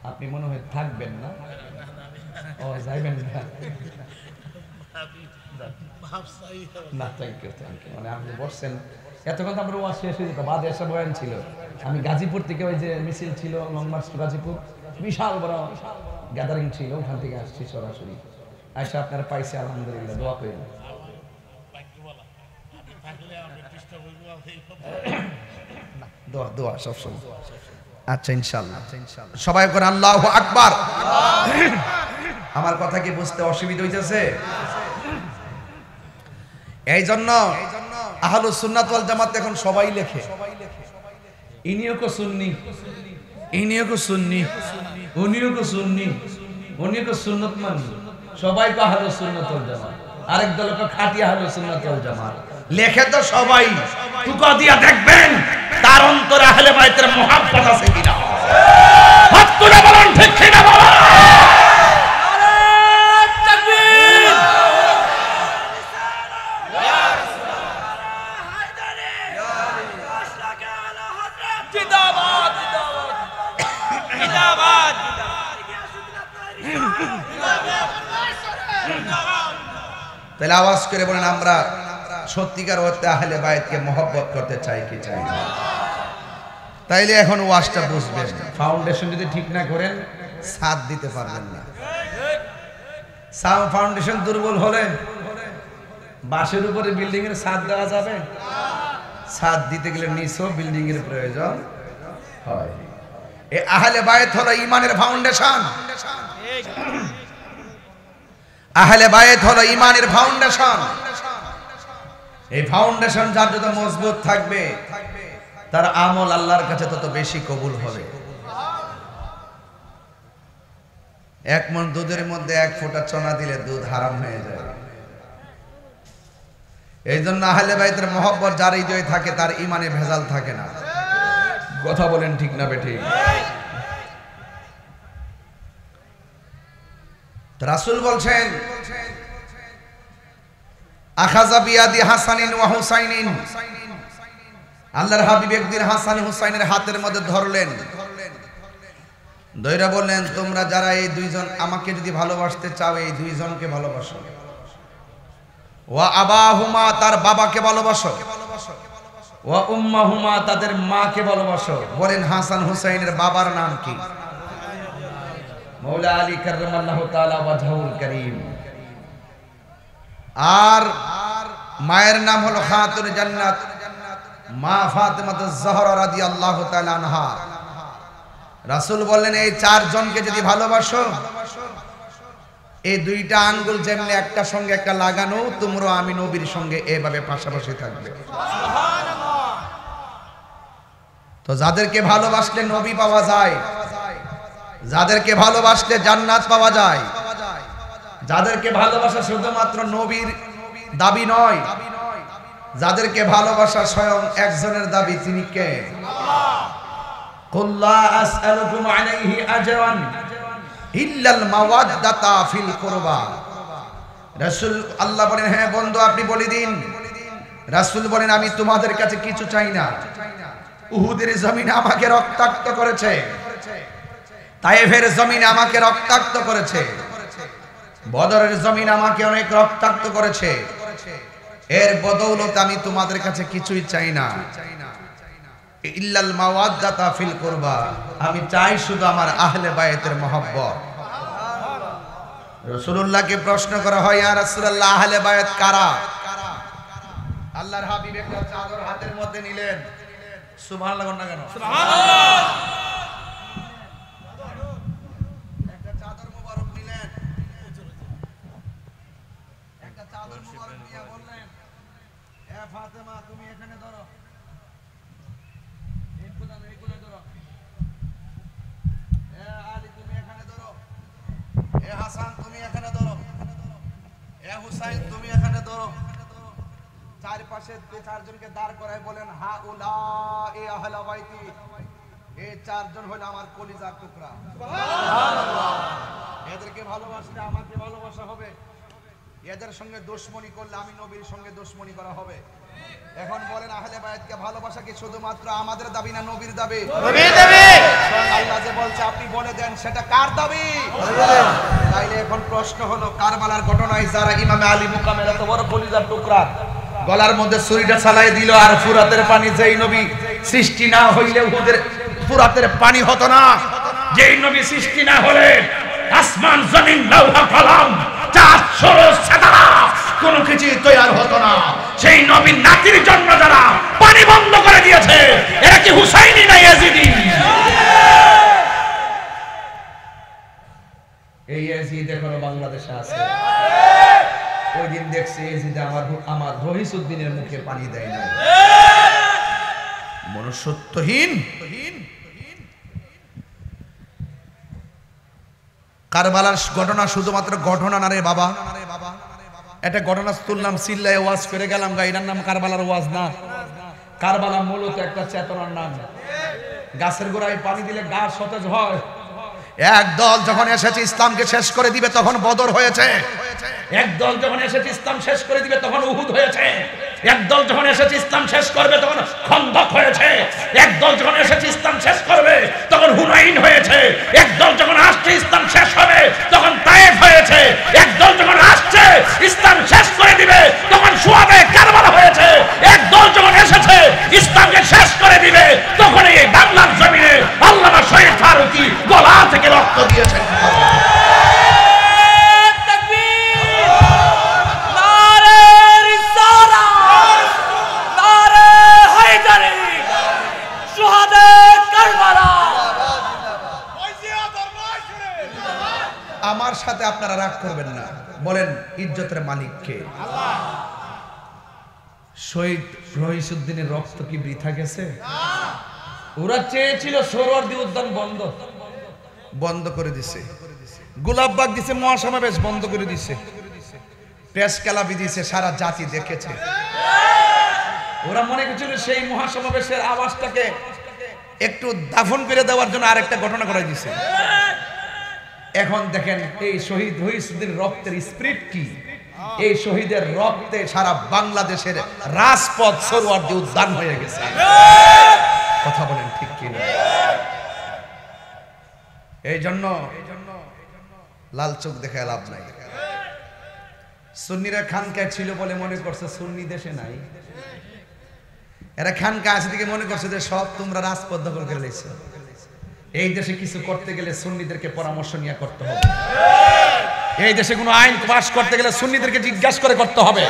আপনি মনে হয় থাকবেন না, ও যাইবেন না? না, থ্যাংক ইউ। মানে আপনি বসছেন এতক্ষণ তো আমরা ওয়াজ শেষ হয়ে যেত, বাদে এসে বয়ান ছিল। আমি গাজীপুর থেকে ওই যে মিছিল ছিল লং মার্চ টু গাজীপুর, বিশাল বড় গ্যাদারিং ছিল, ওখান থেকে আসছি সরাসরি। আয়সা আপনারা পাইছে আলহামদুলিল্লাহ, দোয়া করেন। দোয়া দোয়া সবসময়। আচ্ছা ইনশাআল্লাহ সবাই করে আল্লাহু আকবার। আমার কথা কি বুঝতে অসুবিধা হইতেছে? এই জন্য আহলুস সুন্নাত ওয়াল জামাত এখন সবাই লেখে ইনিও কো সুন্নি, ইনিও কো সুন্নি, উনিও কো সুন্নি, উনিও কো সুন্নত মানি, সবাই কো আহলুস সুন্নাত ওয়াল জামাত। আরেক দল কো খাঁটি আহলুস সুন্নাত ওয়াল জামাত। লেখে তো সবাই, টুকা দিয়া দেখবেন তার অন্তরে আহলে বাইতের মুহাব্বত আছে কিনা। হাত তুলে বলেন ঠিক কিনা বলেন। তাহলে আওয়াজ করে বলেন আমরা সত্যিকার অর্থে আহলে বাইতকে মহব্বত করতে চাই কি চাই না? তাইলে এখন ওয়াজটা বুঝবেন। ফাউন্ডেশন যদি ঠিক না করেন ছাদ দিতে পারবেন না। ফাউন্ডেশন দুর্বল হলে বাঁশের উপরে বিল্ডিং এর ছাদ দেওয়া যাবে? ছাদ দিতে গেলে নিচেও বিল্ডিং এর প্রয়োজন হয়। এই আহলে বাইত হলো ঈমানের ফাউন্ডেশন। আহলে বাইত হলো ঈমানের ফাউন্ডেশন। এই ফাউন্ডেশন যার যত মজবুত থাকবে তার আমল আল্লাহর কাছে তত বেশি কবুল হবে। এক মণ দুধের মধ্যে এক ফোঁটা চনা দিলে দুধ হারাম হয়ে যায়। এই জন্য আহলে বাইতের মহব্বত যার হৃদয়ে থাকে তার ঈমানে ভেজাল থাকে না। কথা বলেন ঠিক না বেঠিক? রাসূল বলছেন আখাযা বিয়াদি হাসানিন ওয়া হুসাইনিন, আল্লাহর হাবিব একদিন হাসান হুসাইনের হাতের মধ্যে ধরলেন, ধইরা বললেন তোমরা যারা এই দুইজন আমাকে যদি ভালোবাসতে চাও এই দুইজনকে ভালোবাসো। ওয়া আবাহুমা, তার বাবাকে ভালোবাসো। ওয়া উম্মাহুমা, তাদের মাকে ভালোবাসো। বলেন হাসান হুসাইনের বাবার নাম কি? মৌলা আলী কাররামাল্লাহু তাআলা ওয়াজহুল কারীম। আর মায়ের নাম হলো খাতুন জান্নাত মা ফাতেমাতুজ জাহরা রাদিয়াল্লাহু তাআলা আনহা। রাসূল বললেন এই চারজনকে যদি ভালোবাসো, এই দুইটা আঙ্গুল যেমনি একটা সঙ্গে একটা লাগানো, তোমরা আমি নবীর সঙ্গে এভাবে পাশাপাশি থাকবে। সুবহানাল্লাহ। তো যাদেরকে ভালোবাসলে নবী পাওয়া যায়, যাদেরকে ভালোবাসলে জান্নাত পাওয়া যায়, যাদেরকে ভালোবাসা শুধুমাত্র নবীর দাবি নয়, যাদেরকে ভালোবাসা স্বয়ং একজনের দাবি, তিনি কে? আল্লাহ। কুল লা আসআলুকুম আলাইহি আজরান ইল্লাল মাওয়াদ্দাতা ফিল কুরবা। রাসূল আল্লাহ বলেন, হ্যাঁ বন্ধু আপনি বলে দিন। রাসূল বলেন, আমি তোমাদের কাছে কিছু চাই না। উহুদের জমিন আমাকে রক্তাক্ত করেছে, তায়েফের জমিন আমাকে রক্তাক্ত করেছে, বদরের জমিন আমাকে অনেক রক্তাক্ত করেছে। এর বদৌলতে আমি তোমাদের কাছে কিছুই চাই না, ইল্লাল মাওয়াদ্দাতা ফিল কুরবা। আমি চাই শুধু আমার আহলে বায়তের মহব্বত। রাসূলুল্লাহকে প্রশ্ন করা হয়, ইয়া রাসূলুল্লাহ আহলে বায়ত কারা? আল্লাহর হাবিব একটা চাদর হাতের মধ্যে নিলেন। সুবহানাল্লাহ না কেন? সুবহানাল্লাহ। একটা চাদর মোবারক নিলেন, একটা চাদর মোবারক নিয়ে বললেন, এ ফাতেমা তুমি এখানে ধরো, এইগুলো ধরো, এ আলী তুমি এখানে ধরো, এ হাসান তুমি এখানে ধরো, এ হুসাইন তুমি এখানে ধরো। চারপাশে চারজনকে দাঁড় করায় বলেন, হাউলাই আহলে বাইতি, এই চারজন হলো আমার কলিজার টুকরা। সুবহানাল্লাহ। এদেরকে ভালোবাসলে আমাকে ভালোবাসা হবে, এদের সঙ্গে দুশমনি করলে আমি নবীর সঙ্গে দুশমনি করা হবে। এখন বলেন, আহলে বায়াতকে ভালোবাসা কি শুধুমাত্র আমাদের দাবি না নবীর দাবি? নবীর দাবি। আল্লাহ যে বলছে আপনি বলে দেন, সেটা কার দাবি? তাইলে এখন প্রশ্ন হলো, কারবালার ঘটনায় যারা ইমামে আলী মুকামের এত বড় কলিজার টুকরা গলার মধ্যে ছুরিটা চালাই দিল, আর ফুরাতের পানি যেই নবী সৃষ্টি না হইলে উহুদের ফুরাতের পানি হতো না। যেই নবী সৃষ্টি না হলে আসমান জমিন লৌহ কলম চাঁদ সূরজ তারা কোনো কিছু তৈরি হতো না। সেই নবীর নাতির জন্য যারা পানি বন্ধ করে দিয়েছে, এরা কি হুসাইনি না ইয়াজিদি? এই ইয়াজিদ এখনো বাংলাদেশে আছে। ওই দিন দেখছি ইয়াজিদ আমার রহিসউদ্দিনের মুখে পানি দেয় না। মনুষ্যত্বহীন। কারবালার ঘটনা শুধুমাত্র ঘটনা না রে বাবা, একটা ঘটনা তুললাম, চিল্লায় ওয়াজ করে গেলাম, এটার নাম কারবালার ওয়াজ না। কারবালা মূলত একটা চেতনার নাম। গাছের গোড়ায় পানি দিলে গাছ সতেজ হয়। একদল যখন এসেছে ইসলামকে শেষ করে দিবে তখন বদর হয়েছে, একদল যখন এসেছে ইসলাম শেষ করে দিবে তখন উহুদ হয়েছে, একদল যখন এসেছে ইসলাম শেষ করবে তখন খন্দক হয়েছে, একদল যখন এসেছে ইসলাম শেষ করবে তখন হুনাইন হয়েছে, একদল যখন আসছে ইসলাম শেষ হবে তখন তায়েফ হয়েছে, একদল যখন আসছে ইসলাম শেষ করে দিবে তখন সুয়াদে কারবালা হয়েছে, একদল যখন এসেছে ইসলামকে শেষ করে দিবে তখন এই বাংলার জমিনে আল্লামা শহীদ ফারুকী গলা থেকে রক্ত দিয়েছেন। আমার সাথে আপনারা রাগ করবেন না, বলেন ইজ্জতের মালিক কে? আল্লাহ। শহীদ রহিসউদ্দিনের রক্ত কি বৃথা গেছে? ওরা চেয়েছিল সোহরাওয়ার্দী উদ্যান বন্ধ করে দিছে, গোলাপবাগ দিছে, মহাসমাবেশ বন্ধ করে দিছে, প্রেস ক্লাবি দিছে, সারা জাতি দেখেছে। ওরা মনে করছিল সেই মহাসমাবেশের আওয়াজটাকে একটু দাফন করে দেওয়ার জন্য আরেকটা ঘটনা করাই দিছে। এখন দেখেন এই শহীদ রহিসউদ্দিন রক্তের স্পিরিট কি? এই শহীদের রক্তে সারা বাংলাদেশের রাজপথ সোহরাওয়ার্দী উদ্যান হয়ে গেছে। কথা বলেন ঠিক কি না? এই জন্য লাল চোখ দেখে লাভ নাই। সুন্নিরা খানকায় ছিল বলে মনে করছে সুন্নি দেশে নাই। এরা খানকায় আছে দিকে মনে করছে যে সব তোমরা রাজপথ দখল করে নিয়েছো। এই দেশে কিছু করতে গেলে সুন্নিদেরকে পরামর্শ নিয়ে করতে হবে। এই দেশে কোনো আইন পাস করতে গেলে সুন্নিদেরকে জিজ্ঞাসা করে করতে হবে।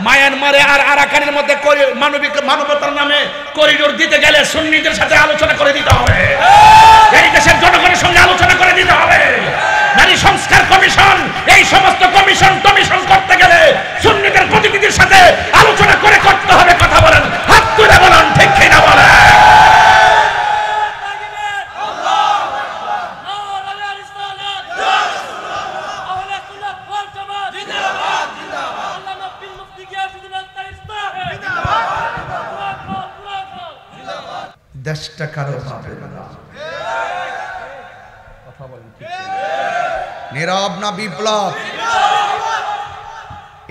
মায়ানমারে আর আরাকানের মধ্যে মানবতার নামে করিডোর দিতে গেলে সুন্নিদের সাথে আলোচনা করে দিতে হবে। এই দেশের জনগণের সঙ্গে আলোচনা করে দিতে হবে। নারী সংস্কার কমিশন, এই সমস্ত কমিশন করতে গেলে সুন্নিদের প্রতিনিধির সাথে আলোচনা করে করতে হবে। কথা বলেন, হাত তুলে বলেন ঠিক কিনা বলেন। দেশটা কারো পাবে না। কথা বলেন ঠিক? নীরব না বিপ্লব?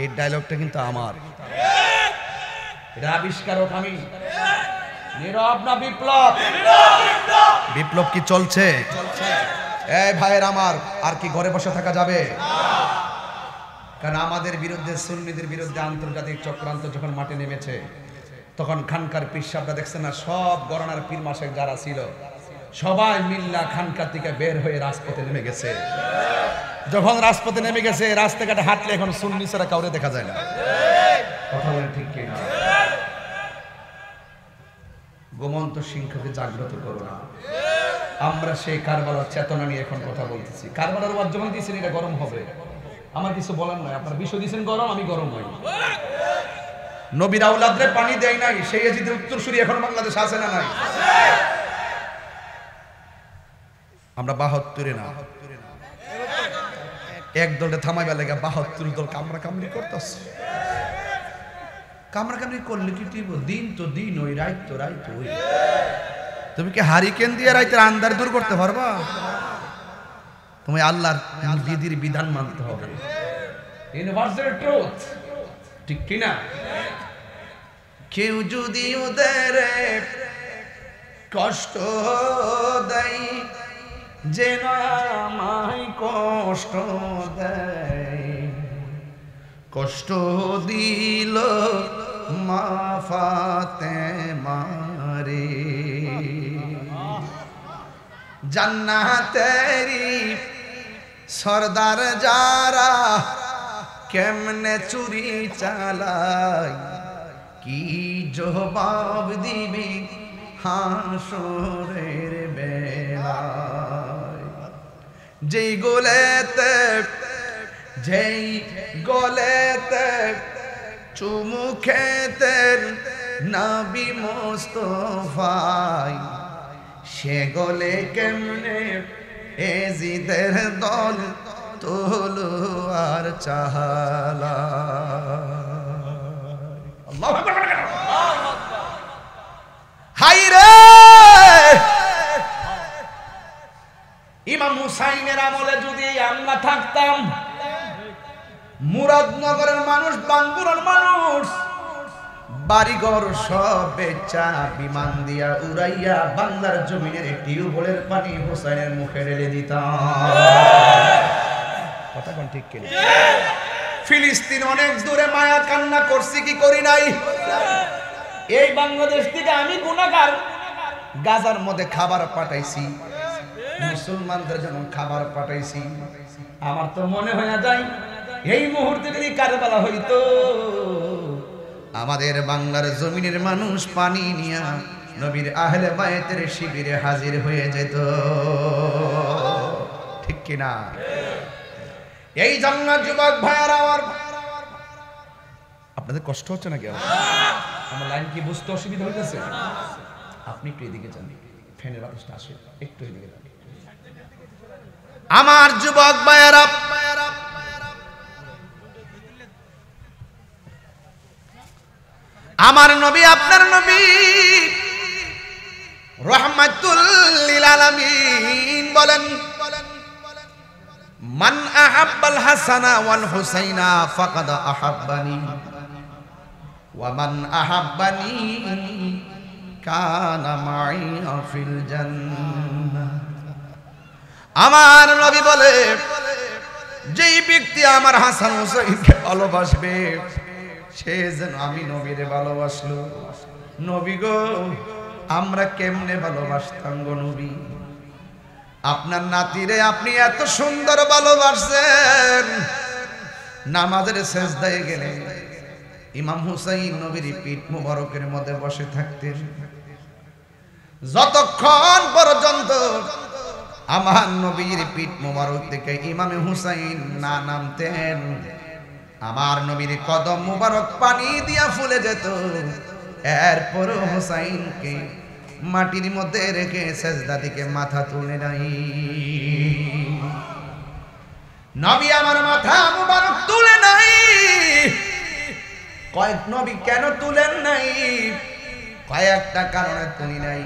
এই ডায়লগটা কিন্তু আমার, এটা আবিষ্কারক আমি। নীরব না বিপ্লব? বিপ্লব কি চলছে? এই ভাইয়ের আমার, আর কি ঘরে বসে থাকা যাবে? কারণ আমাদের বিরুদ্ধে, সুন্নিদের বিরুদ্ধে আন্তর্জাতিক চক্রান্ত যখন মাঠে নেমেছে, তখন খানকার পীর সাহেবরা দেখছেন না, সব গণনার পীর মাসে যারা ছিল সবাই মিল্লা খানকার থেকে বের হয়ে রাজপথে নেমে গেছে। যখন রাজপথে নেমে গেছে, রাস্তাঘাটে হাঁটলে এখন সুন্নি ছাড়া কাউরে দেখা যায় না। কথা বলেন ঠিক কিনা? গোমন্ত সিংহকে জাগ্রত করো না। আমরা সেই কারবালার চেতনা নিয়ে এখন কথা বলতেছি। কারবালার ওয়াজ যখন দিয়েছেন, এটা গরম হবে, আমার কিছু বলার নয়। আপনারা বিষয় দিয়েছেন গরম, আমি গরম হই। নবীর আওলাদরে পানি দেয় নাই, সেই এজিদের উত্তরসূরি এখন বাংলাদেশ আছে না নাই? আমরা 72 না, এক দলটা থামাইবা লেগে 72 দল কামরা কামড়ি করতেছে। কামরা কামড়ি করলে কি দিব? দিন তো দিন ওই, রাত তো রাত ওই। তুমি কি হারিকেন দিয়ে রাতের আন্ধার দূর করতে পারবা? তুমি আল্লাহর বিধির বিধান মানতে হবে। ইউনিভার্সাল ট্রুথ, ঠিক কি না? কেউ যদি ওদের কষ্ট দেয়, যেন আমায় কষ্ট দেয়, কষ্ট দিল মা ফাতেমারে, জান্নাতেরি সরদার যারা কেমনে চুরি চালায়, কি জবাব দিবি হাসরের বেলায়। যেই গলেতে চুমু খেতেন নবী মুস্তাফায়, সে গলে কেমনে এজিদের দল তলোয়ার চালা। আল্লাহু আকবার। হায়রে ইমাম হুসাইনের আমলে যদি আমরা থাকতাম, মুরাদনগরের মানুষ, বাঙ্গুরার মানুষ বাড়িঘর সব বেচা বিমান দিয়া উড়াইয়া বাংলার জমিনের টিউবওয়েলের পানি হুসাইনের মুখে ঢেলে দিতাম। কথা কোন ঠিক কিনা? ফিলিস্তিন অনেক দূরে, মায়া কান্না করছি কি করি নাই? এই বাংলাদেশ থেকে আমি গুনাহগার, গাজার মধ্যে খাবার পাঠাইছি, মুসলমানদের জন্য খাবার পাঠাইছি। আমার তো মনে হয়ে যায় এই মুহূর্তে যদি কারবালা হইতো, আমাদের বাংলার জমিনের মানুষ পানি নিয়া নবীর আহলে বায়তের শিবিরে হাজির হয়ে যেত, ঠিক কিনা? এই জন্য যুবক ভাইয়ারা, আপনাদের কষ্ট হচ্ছে নাকি? আমার লাইন কি বুঝতে অসুবিধা হইতেছে? আপনি একটু এদিকে যান, ফ্যানের বাতাসটা আসে, একটু এদিকে যান। আমার যুবক ভাইয়ারা, আমার নবী, আপনার নবী রাহমাতুল লিল আলামিন বলেন, মান আহাব্বাল হাসানা ওয়াল হুসাইনা ফাকাদ আহাব্বানি ওয়া মান আহাব্বানি কানা মাই ফিল জান্নাহ। আমার নবী বলে, যেই ব্যক্তি আমার হাসান হুসাইনকে ভালোবাসবে, সে যেন আমি নবীরে ভালোবাসলো। নবী গো, আমরা কেমনে ভালোবাসতাম গো নবী? আপনার নাতিরে আপনি এত সুন্দর ভালোবাসেন, নামাজের সেজদায় গেলে ইমাম হুসাইন নবীর পিঠ মুবারকের মধ্যে বসে থাকতেন। যতক্ষণ পর্যন্ত আমার নবীর পিঠ মুবারক থেকে ইমামে হুসাইন না নামতেন, আমার নবীর কদম মুবারক পানি দিয়া ফুলে যেত। এরপর হুসাইনকে মাটির মধ্যে রেখে সেজদা থেকে মাথা তুলে নাই। নবী আমার মাথা মুবারক তুলে নাই। কয়েক নবী কেন তুলেন নাই? কয়েকটা কারণে তুলি নাই।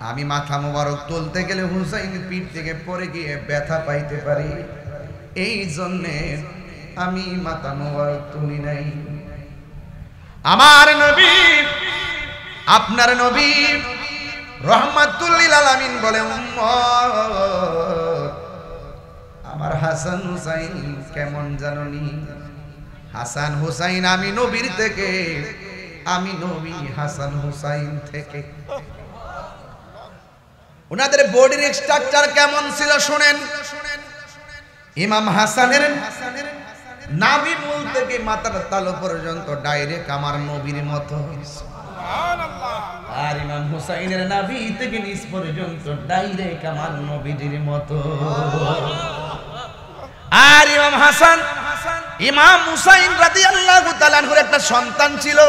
আমি মাথা মোবারক তুলতে গেলে হুসাইন পিঠ থেকে পড়ে গিয়ে ব্যথা পাইতে পারি, এই জন্যে আমি মাথা মোবারক তুলি নাই। আমার নবী, আপনার নবী রহমাতুল লিল আলামিন বলে, উম্মত আমার হাসান হুসাইন কেমন জাননি? হাসান হুসাইন আমি নবীর থেকে, আমি নবী হাসান হুসাইন থেকে। ওনাদের বডির স্ট্রাকচার কেমন ছিল শুনেন। ইমাম হাসানের নাভি মূল থেকে মাথার তালু পর্যন্ত ডাইরেক্ট আমার নবীর মতো, আর ইমাম হুসাইনের নাভি থেকে নিচ পর্যন্ত ডাইরেক্ট আমার নবীর মতো। আর ইমাম হাসান, ইমাম হুসাইন রাদিয়াল্লাহু তাআলা আনহুর একটা সন্তান ছিল,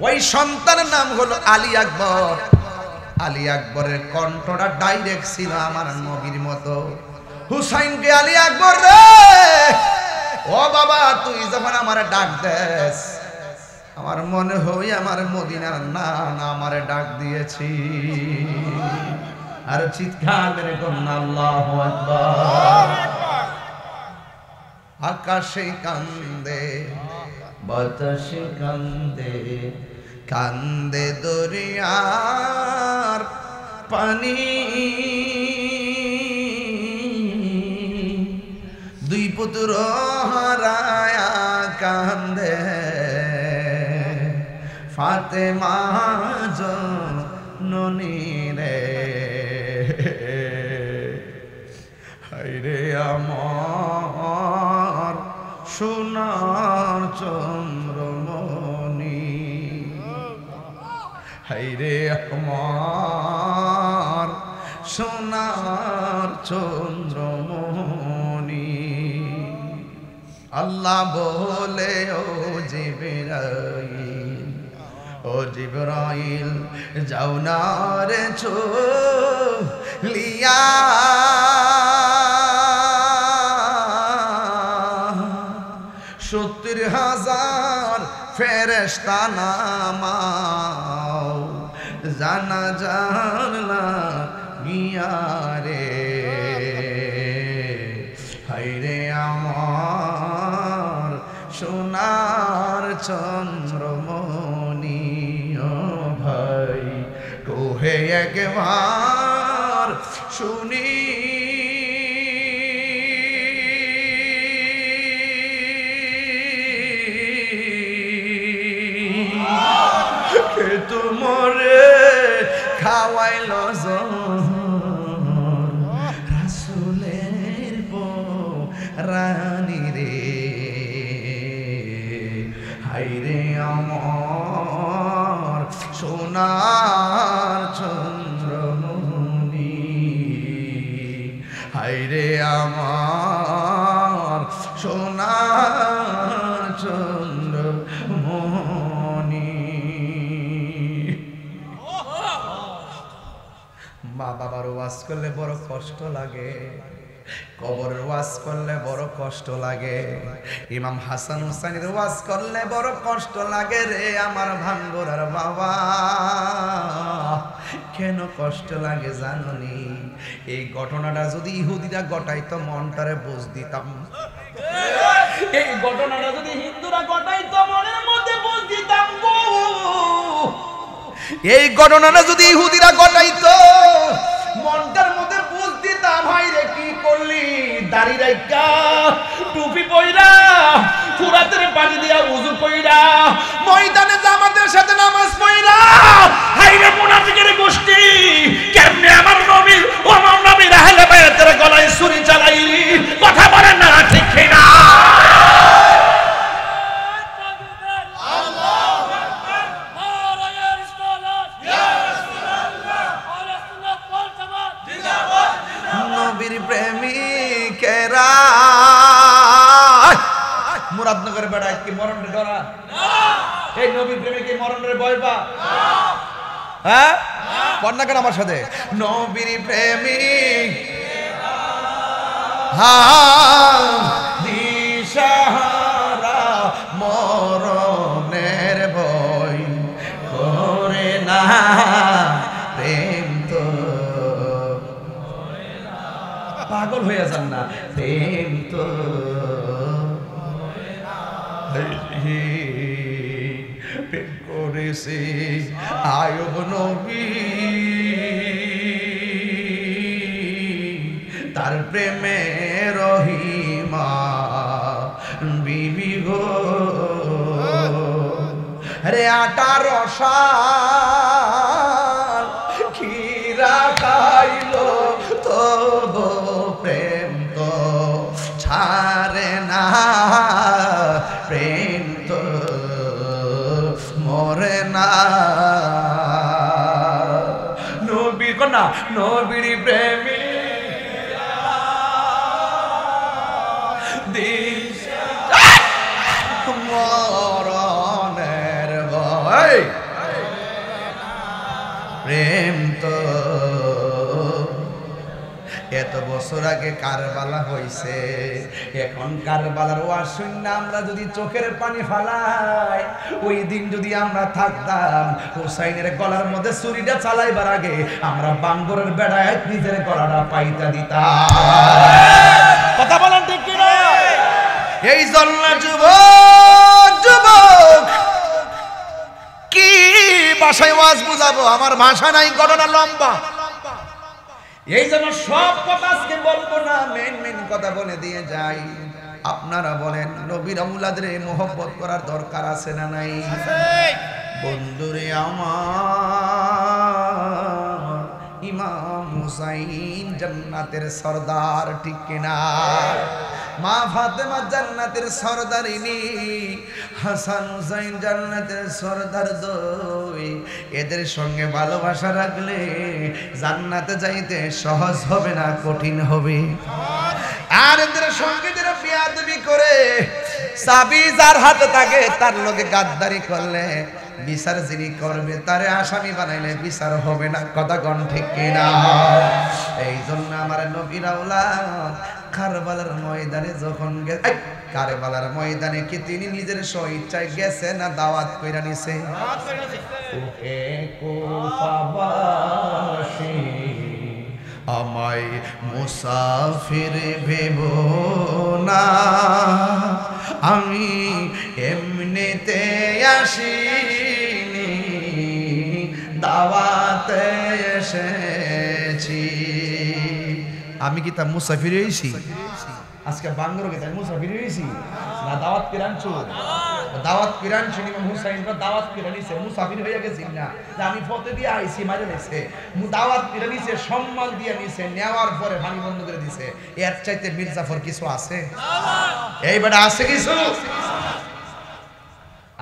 ওই সন্তানের নাম হলো আলী আকবর। আলী আকবরের কণ্ঠটা ডাইরেক্ট ছিল আমার নবীর মতো। হুসাইনকে আলী আকবর রে, ও বাবা তুই যখন আমার ডাক দেস, আমার মনে হয় আমার মদিনার নাম আমার ডাক দিয়েছি। আর চিৎকার মেরে কন্যা আল্লাহু আকবার। আকাশে কান্দে বাতাসে কান্দে, কান্দে দরিয়ার পানি, দুই পুত্র হারায়া কান্দে ফাতেমা জননী রে। হায়রে আমার সোনার চন্দ্রমণি, হায়রে আমার সোনার চন্দ্রমণি। আল্লাহ বলে, ও জিবরাইল, ও জিবরাইল যাও না রে চলিয়া, 70,000 ফেরেশতা নামাও জানাজার লাগিয়া রে। হায়রে আমার সোনার চন্দ্রমণি, ও ভাই কোহে একবার শুনি, কে তোমারে খাওয়াইল রাসূলের রানী রে। হায়রে আমার সোনার চন্দ্রমণি, হায়রে আমার সোনার চন্দ্রমণি। মা বাবার ওয়াজ করলে বড় কষ্ট লাগে, কবরের ওয়াজ করলে বড় কষ্ট লাগে, ইমাম হাসান হুসাইনের ওয়াজ করলে বড় কষ্ট লাগে রে আমার ভাঙ্গরার বাবা। কেন কষ্ট লাগে জাননি? এই ঘটনাটা যদি ইহুদিরা ঘটাইতো মনটারে বুঝ দিতাম, এই ঘটনাটা যদি হিন্দুরা ঘটাইতো মনের মধ্যে বুঝ দিতাম গো। এই ঘটনাটা যদি ইহুদিরা ঘটাইতো মনটার মধ্যে বুঝ দিতাম। হায়রে কি করলি, দাড়ি রাইখা টুপি পইরা ফুরাতের পানি দিয়া ওযু কইরা ময়দানে জামাতের সাথে নামাজ পড়া, হায়রে মুনাফিকের গোষ্ঠী কেমনে আমার নবী ও আমার নবীর আহলে বায়াতের গলায় ছুরি চালাইলি? কথা বলেন না ঠিক কিনা? নবীর প্রেমিকেরা মুরাদনগর বেড়ায় কি মরণের ডরা? এই নবীর প্রেমিকে মরণের ভয় পা? হ্যাঁ পড়না কেন আমার সাথে? নবীর প্রেমিক দিশাহারা মরণের ভয় করে না রে পাগল হয়ে যান না। প্রেম তো প্রেম করেছে আয়ুব নবী, তার প্রেমে রহিমা বিবি গো। রে 18 সাল খিরা খাইলো তো প্রেম তো ছাড়ে না, প্রেম তো মরে না। নবীর কন্যা নবীর প্রেমী মরণের ভয়, প্রেম তো। এত বছর আগে কারবালা হইছে, এখন কারবালার ওয়াজ শুননা আমরা যদি চোখের পানি ফালাই, ওই দিন যদি আমরা থাকতাম হুসাইনের গলার মধ্যে ছুরিটা চালাইবার আগে আমরা বাঙ্গরের বেড়ায় নিজের গলাটা পাইতা দিতাম। কথা বলেন ঠিক কি না? এই জন্য যুবক যুবক কি ভাষায় ওয়াজ বুঝাবো, আমার ভাষা নাই, ঘটনা লম্বা। এই জন্য সব কথা আজকে বলবো না, মেন কথা বলে দিয়ে যাই। আপনারা বলেন নবীর আওলাদের মোহব্বত করার দরকার আছে না নাই? বন্ধুরে আমার ইমাম হুসাইন জান্নাতের সরদার, ঠিক কিনা? মা ফাতেমা জান্নাতের সরদারিনী, হাসান হুসাইন জান্নাতের সরদার দুই। এদের সঙ্গে ভালোবাসা রাখলে জান্নাতে যাইতে সহজ হবে না কঠিন হবে? আর এদের সঙ্গে যারা বিয়াদবি করে, চাবি যার হাতে থাকে তার লগে গাদ্দারি করলে বিচার যিনি করবে তারে আসামি বানাইলে বিচার হবে না। কথা কোন ঠিক কিনা? এই জন্য আমার নবীর আওলাদ কারবালার ময়দানে যখন কারবালার ময়দানে কি তিনি নিজের স্বইচ্ছায় গেছে না দাওয়াত কইরা নিছে? ওহে কুফাবাসী আমায় মুসাফির ভেবো না, আমি এমনিতে আসিনি, দাওয়াতে এসেছি। আমি কি তা মুসাফির হয়েছি? আজকে বাঙ্গরকে তাই মুসাফির হয়েছি না দাওয়াত কিরানছু? দাওয়াত কিরানছু ইমাম হুসাইন বা দাওয়াত কিরানিছে, মুসাফির হয়ে গেছি না যে আমি ফতে দিয়ে আইছি মাঝে নিছে, দাওয়াত কিরানিছে, সম্মান দিয়ে নিছে, নেওয়ার পরে পানি বন্ধ করে দিছে। এর চাইতে মির্জাফর কিছু আছে? এইবারে আছে কিছু?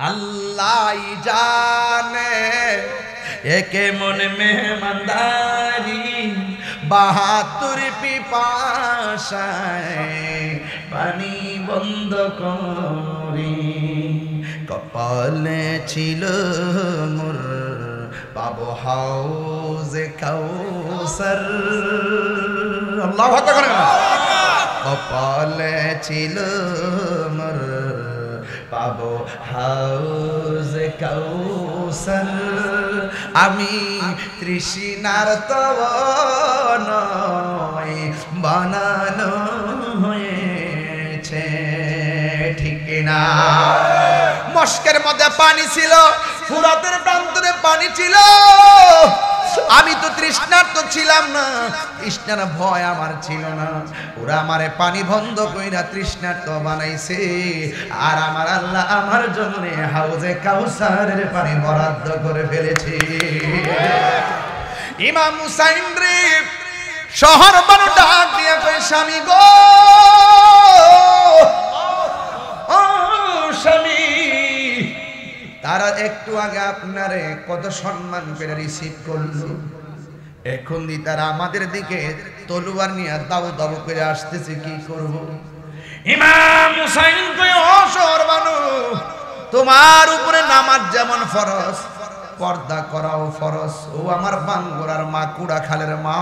আল্লাহ জানে একে মনে মেহমানদারি, 72 পিপাসায় পানি বন্ধ করি, কপালে ছিল মোর পাবো হাউজে কাউসার। আল্লাহু আকবার। কপালে ছিল মোর পাবো হাউজে কাউসার, আমি তৃষ্ণার তব নয় বানানো হয়েছে, ঠিক না? মস্কের মধ্যে পানি ছিল, ফুরাতের প্রান্তরে পানি ছিল, আমি তো তৃষ্ণার্ত ছিলাম না, তৃষ্ণার ভয় আমার ছিল না। ওরা আমারে পানি বন্ধ কইরা তৃষ্ণার্ত বানাইছে, আর আমার আল্লাহ আমার জন্য হাউজে কাউসারের পানি বরাদ্দ করে ফেলেছে। ইমাম হুসাইন রে শহর বানু ডাক দিয়ে কই, স্বামী গো, ও স্বামী, তারা একটু আগে আপনারে কত সম্মান করে রিসিভ করলো, এখন দি তারা আমাদের দিকে তলোয়ার নিয়ে দাও দাও করে আসতেছে, কি করব? ইমাম হুসাইন কই, ও শহর বানু, তোমার উপরে নামাজ যেমন ফরজ, পর্দা করাও ফরজ। ও আমার বাঙ্গুরার মা, কুড়া খালের মা,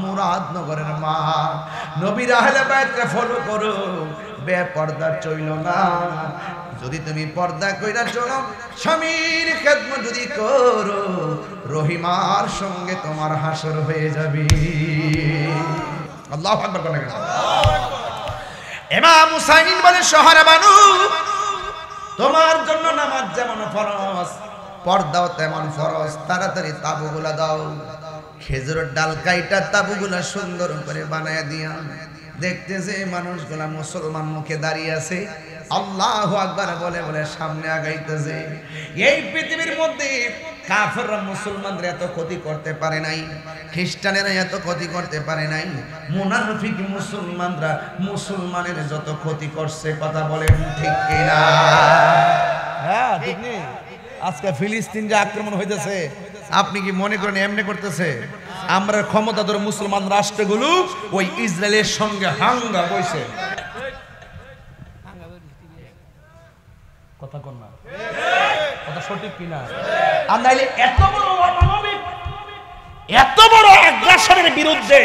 মুরাদনগরের মা, নবীর আহলে বাইতকে ফলো করো, বেপর্দা চইল না। যদি তুমি পর্দা কইরা চলো, স্বামীর খেদমত যদি করো, রহিমার সঙ্গে তোমার হাসর হয়ে যাবে। আল্লাহু আকবার বলেন। ইমাম হুসাইন বলে শহরে বানু, তোমার জন্য নামাজ যেমন ফরজ, পর্দাও তেমন ফরজ। তাড়াতাড়ি তাবুগুলা দাও, খেজুরের ডাল কাইটা তাবুগুলা সুন্দর করে বানায় দিয়া। দেখতেছে মানুষগুলা মুসলমান মুখে দাঁড়িয়ে আছে, আল্লাহু আকবার বলে বলে সামনে আগাইতেছে। এই পৃথিবীর মধ্যে কাফেররা মুসলমানদের এত ক্ষতি করতে পারে নাই, খ্রিস্টানেরা এত ক্ষতি করতে পারে নাই, মুনাফিক মুসলমানরা মুসলমানের যত ক্ষতি করছে, কথা বলেন ঠিক কিনা? হ্যাঁ ঠিক নেই। আজকে ফিলিস্তিন যে আক্রমণ হইতেছে, আপনি কি মনে করেন এমনি করতেছে? আমরা ক্ষমতাধর মুসলমান রাষ্ট্রগুলো ওই ইসরায়েলের সঙ্গে হাঙ্গা বইছে। কথা কোন না, কথা সঠিক কিনা? আমরা এত বড় অমানবিক, এত বড় আগ্রাসনের বিরুদ্ধে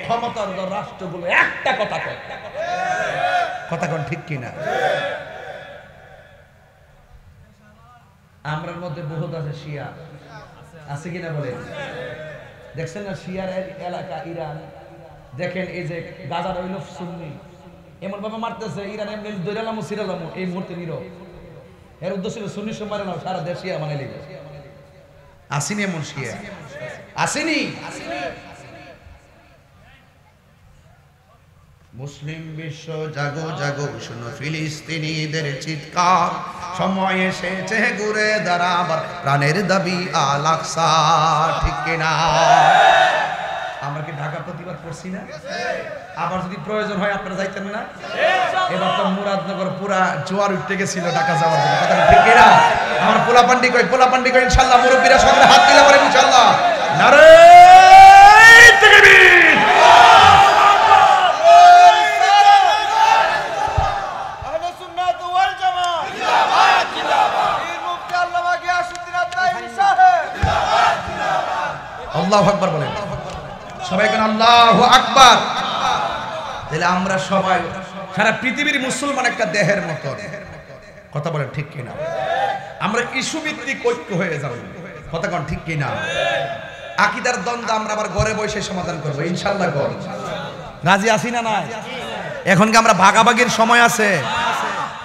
ক্ষমতাধর রাষ্ট্রগুলো একটা কথা কয়, কথা কোন ঠিক কিনা? আমরার মধ্যে বহুত আছে শিয়া, আছে কিনা বলেন? দেখছেন না শিয়ার এলাকা ইরান, দেখেন এই যে গাজার হইল সুন্নি, এমন ভাবে মারতেছে ইরান, এমনি দৈরালামো সিরালামো এই মুহূর্তে নীরব। এর উদ্দেশ্য ছিল সুন্নি সম্মানে না, সারা দেশ শিয়া মানে লিখে। আসেনি এমন শিয়া, আসেনি? মুসলিম বিশ্ব জাগো জাগো, শুনো ফিলিস্তিনিদের চিৎকার, সময় এসেছে ঘুরে দাঁড়াবার, প্রাণের দাবি আল আকসা, ঠিক কিনা? আমরা কি ঢাকা প্রতিবাদ করছি না? আবার যদি প্রয়োজন হয় আপনারা যাইতেন না? এবার তো মুরাদনগর পুরা জোয়ার উঠতে গেছিল ঢাকা যাওয়ার জন্য, কথা ঠিক কিনা? আমার পোলাপান্ডি কই, পোলাপান্ডি কই, ইনশাআল্লাহ মুরব্বীরা সঙ্গে হাত মিলা পড়ে ইনশাআল্লাহ। নারে তাকবীর, আহলে সুন্নাত ওয়াল জামাত জিন্দাবাদ, জিন্দাবাদ। পীর মুফতি আল্লামা গিয়াসউদ্দিন আতাই সাহেব জিন্দাবাদ, জিন্দাবাদ। আল্লাহু আকবার বলেন সবাই, কেন আল্লাহু আকবার। তাহলে আমরা সবাই সারা পৃথিবীর মুসলমান একটা দেহের মতো, কথা বলেন ঠিক কিনা? আমরা ইস্যু ভিত্তিক ঐক্য হয়ে যাব, কথা কোন ঠিক কিনা? আকীদার দ্বন্দ্ব আমরা আবার ঘরে বসে সমাধান করব ইনশাআল্লাহ। কর রাজি আছি না? নাই। এখন কি আমরা ভাগাভাগির সময় আছে?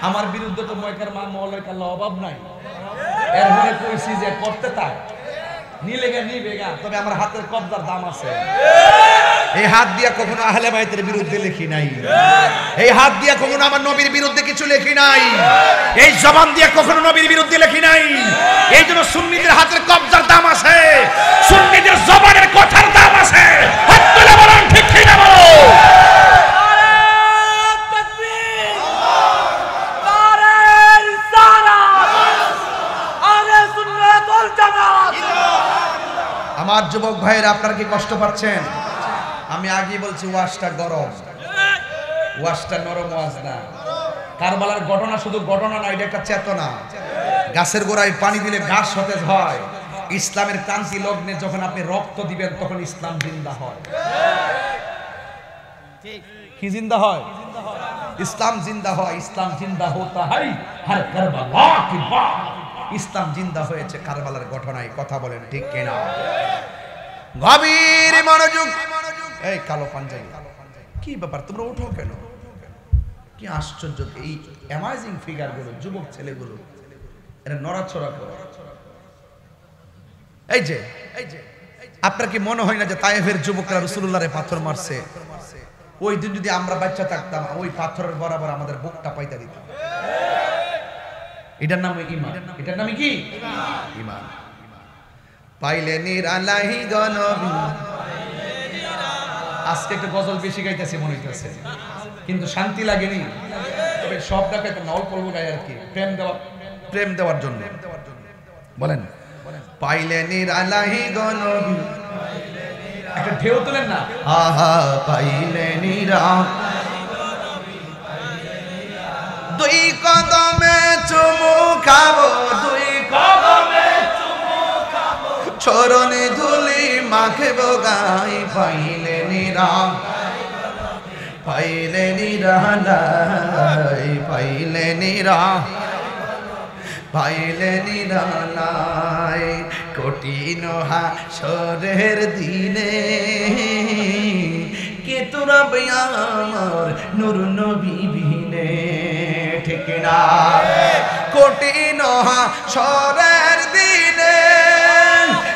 আমার বিরুদ্ধে তো ময়কার মা মৌলার কাল্লা অভাব নাই, এর মনে কইছি যে করতে তাই নিলেগা নিবেগা, তবে আমার হাতের কবজার দাম আছে। এই হাত দিয়া কখনো আহলে বাইতের বিরুদ্ধে লিখি নাই, এই হাত দিয়া কখনো আমার নবীর বিরুদ্ধে কিছু লিখি নাই, এই জবান দিয়া কখনো নবীর বিরুদ্ধে লিখি নাই। এই জন্য সুন্নিদের হাতের কবজার দাম আছে, সুন্নিদের জবানের কথার দাম আছে। হাত তুলে বলুন ঠিক কিনা বলো। আমার যুবক ভাইয়েরা, আপনারা কি কষ্ট পাচ্ছেন? আমি আগেই বলছি ওয়াজটা গরম, ওয়াজটা নরম ওয়াজ না। কারবালার ঘটনা শুধু ঘটনা না, এটা একটা চেতনা। গাছের গোড়ায় পানি দিলে ঘাস সতেজ হয়। ইসলামের ক্রান্তি লগ্নে যখন আপনি রক্ত দিবেন তখন ইসলাম জিন্দা হয়। কি জিন্দা হয়? ইসলাম জিন্দা হয়। ইসলাম জিন্দা হতা হয় হর কারবালা কি বাত। ইসলাম জিন্দা হয়েছে কারবালার ঘটনায়, কথা বলেন ঠিক কিনা? গভীর মনোযোগ। এই কালো পাঞ্জাবি, কি ব্যাপার তোমরা ওঠো কেন? কি আশ্চর্য, এই অ্যামাজিং ফিগারগুলো, যুবক ছেলেগুলো এরা নড়াচড়া করে। এই যে আপনার কি মনে হয় না যে তায়েফের যুবকরা রাসূলুল্লাহরে পাথর মারছে? ওই দিন যদি আমরা বাচ্চা থাকতাম, ওই পাথরের বরাবর আমাদের বুকটা পাইতা দিতাম। এটার নাম ঈমান। এটার নাম কি? ঈমান। পাইলে নিরালাহি গনবী। আজকে একটু গজল বেশি গাইতেছি মনে হইতেছে, কিন্তু শান্তি লাগেনি। তবে সব ডাকাতে না, অল্প অল্প গাই আর কি, প্রেম দেওয়ার জন্য। বলেন পাইলে নিরালাহি গনবী, একটা ঢেউ তোলেন না। আহা পাইলে নিরা, দুই কদমে চুমু খাবো, দুই কদমে চুমু খাবো, চরণে ধুলি মাখবো গাই। পাইলে নিরা, পাইলে নিরালাই, পাইলে নিরা, পাইলে নিরালাই। কঠিন হাসরের দিনে কে তো নুরাবে আমার নূর নবী বিনে ঠিক না কঠিন হাসরের দিনে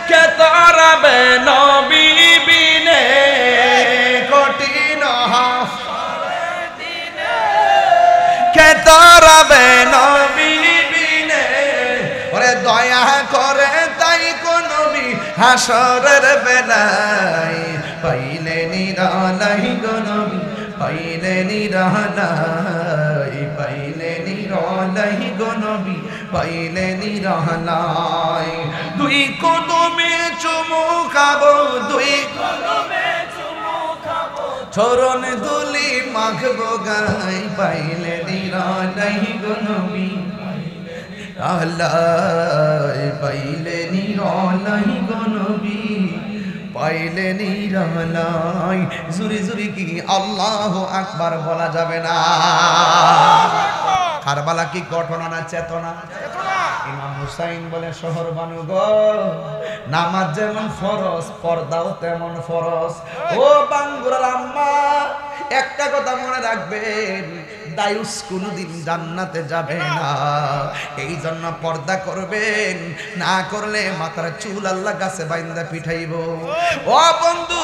কে তারাবে নবী বিনে কঠিন হাসরের দিনে কে তারাবে নবী বিনে ওরে দয়া করে তাই কোন নবী হাসরের বেলায় পাইলে নিরালাই গো নবী পাইলে নিরালাই পাইলে নিরালাই গো নবী পাইলে নিরালাই দুই কদমে চুমু খাবো দুই কদমে চুমু খাবো চরণ দুলি মাখবো গাই পাইলে নিরালাই গো নবী আল্লাহ পাইলে নিরালাই গো নবী পাইলে নিরালাই জুরি জুরি কি আল্লাহু আকবার বলা যাবে না কারবালা কি ঘটনা না চেতনা ইমাম হুসাইন বলে শহর বানু গো নামাজ যেমন ফরজ পর্দাও তেমন ফরজ ও বাঙ্গুরার আম্মা একটা কথা মনে রাখবেন দায়ুস কোনদিন জান্নাতে যাবে না এই জন্য পর্দা করবেন না করলে মাথার চুল আল্লাহ কাছে বাইন্দা পিঠাইব ও বন্ধু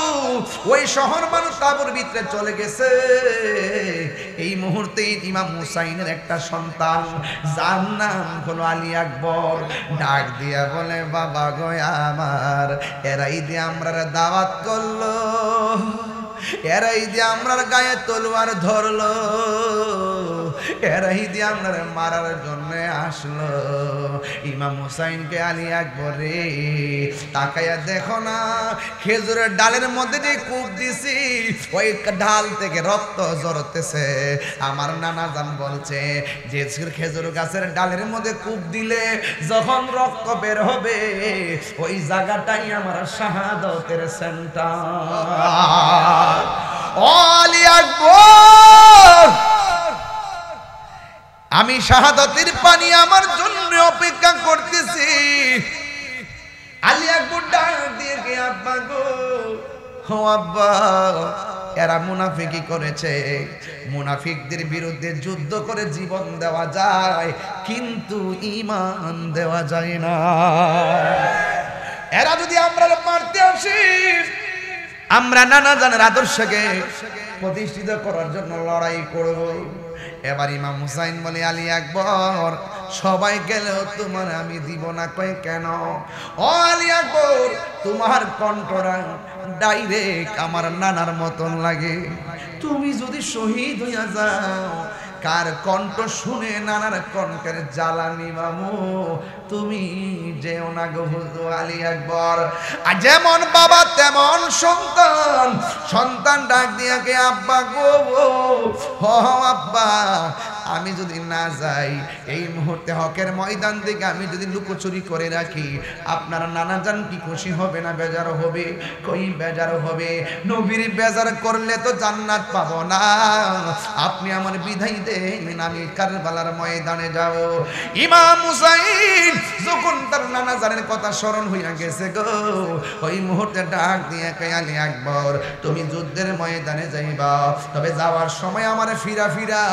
ওই শহর মানুষ তাবুর ভিতরে চলে গেছে এই মুহূর্তে ইমাম হুসাইনের একটা সন্তান যার নাম হলো আলী আকবর ডাক দিয়া বলে বাবা গো আমার এরাই দিয়ে আমরা দাওয়াত করলো এরাই দিয়ে আমরার গায়ে তলোয়ার ধরলো এরাই দিয়ে আমরার মারার জন্য আসলো ইমাম হুসাইনকে আলী আকবর রে তাকায়া দেখো না খেজুরের ডালের মধ্যে যে কূপ দিছি ওই ডাল থেকে রক্ত ঝরতেছে আমার নানা জান বলছে যে খেজুর গাছের ডালের মধ্যে কূপ দিলে যখন রক্ত বের হবে ওই জায়গাটাই আমার শাহাদাতের সেন্টার আলী আকবর আমি শাহাদাতের পানি আমার জন্য অপেক্ষা করতেছি আলী আকবর ডাক দিয়ে কে আব্বা গো ও আব্বা এরা মুনাফিকি করেছে মুনাফিকদের বিরুদ্ধে যুদ্ধ করে জীবন দেওয়া যায় কিন্তু ঈমান দেওয়া যায় না এরা যদি আমরা মারতে আসি আমরা নানা জানের আদর্শকে প্রতিষ্ঠিত করার জন্য লড়াই করব এবার ইমাম হুসাইন বলে আলী আকবর সবাই গেলেও তোমার আমি দিব না কয় কেন ও আলী আকবর তোমার কণ্ঠটা ডাইরেক্ট আমার নানার মতন লাগে তুমি যদি শহীদ হইয়া যাও কার কণ্ঠ শুনে নানার কণ্ঠের জ্বালানি মামু তুমি যেও না গো হুজুর আলী আকবর আর যেমন বাবা তেমন সন্তান সন্তান ডাক দিয়া কে আব্বা গো হ আব্বা আমি যদি না যাই এই মুহূর্তে হকের ময়দান থেকে আমি যদি লুকোচুরি করে রাখি আপনার নানা জান কি খুশি হবে না বেজার হবে কই বেজার হবে নবীর বেজার করলে তো জান্নাত পাবো না আপনি আমার বিধাই দেন আমি কারবালার ময়দানে যাব ইমাম হুসাইন যখন তার নানা জানের কথা স্মরণ হইয়া গেছে গো ওই মুহূর্তে ডাক দিয়ে কে আলী আকবর তুমি যুদ্ধের ময়দানে যাইবা তবে যাওয়ার সময় আমার ফিরা ফিরা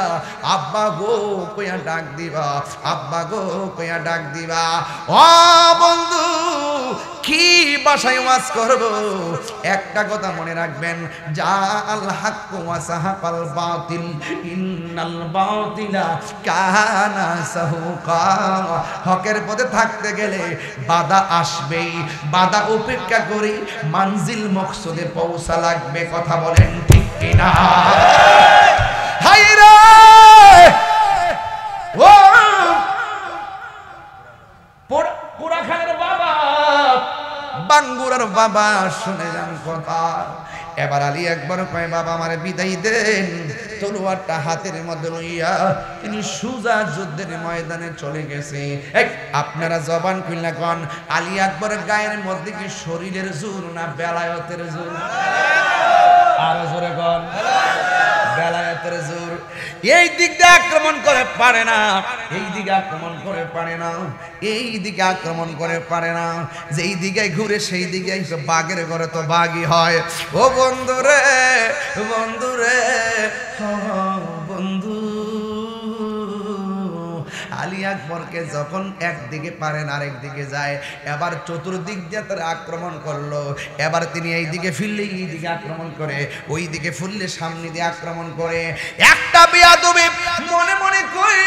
আব্বা গো কইয়া ডাক দিবা আব্বা গো কইয়া ডাক দিবা ও বন্ধু কি ভাষায় ওয়াজ করব একটা কথা মনে রাখবেন যা আল হক ওয়া সাহাকাল বাতিল ইন্নাল বাতিলা কানা সাহুকা হকের পথে থাকতে গেলে বাধা আসবেই বাধা উপেক্ষা করে মঞ্জিল মকসদে পৌঁছা লাগবে কথা বলেন ঠিক কিনা হায়রে ও পুরা খানের বাবা বাঙ্গুরার বাবা শুনে যান কথা এবার আলী আকবর কয় বাবা আমারে বিদায় দেন তলোয়ারটা হাতের মধ্যে লইয়া তিনি সুজা যুদ্ধের ময়দানে চলে গেছে আপনারা জবান খুলনা কোন আলী আকবরের গায়ের মধ্যে কি শরীরের জোর না বেলায়েতের জোর আর জোরে কোন বেলায়েতের জোর। এই দিক দিয়ে আক্রমণ করে পারে না, এই দিকে আক্রমণ করে পারে না, এই দিকে আক্রমণ করে পারে না। যেই দিকে ঘুরে সেই দিকে বাঘের ঘরে তো বাঘই হয়। ও বন্ধুরে, বন্ধুরে, বন্ধু, আলী আকবরকে যখন একদিকে পারেন আরেক দিকে যায়, এবার চতুর্দিক দিয়ে তারা আক্রমণ করলো। এবার তিনি এই দিকে ফিরলে এই দিকে আক্রমণ করে, ওই দিকে ফুললে সামনে দিয়ে আক্রমণ করে। একটা বেয়াদবি মনে মনে কই,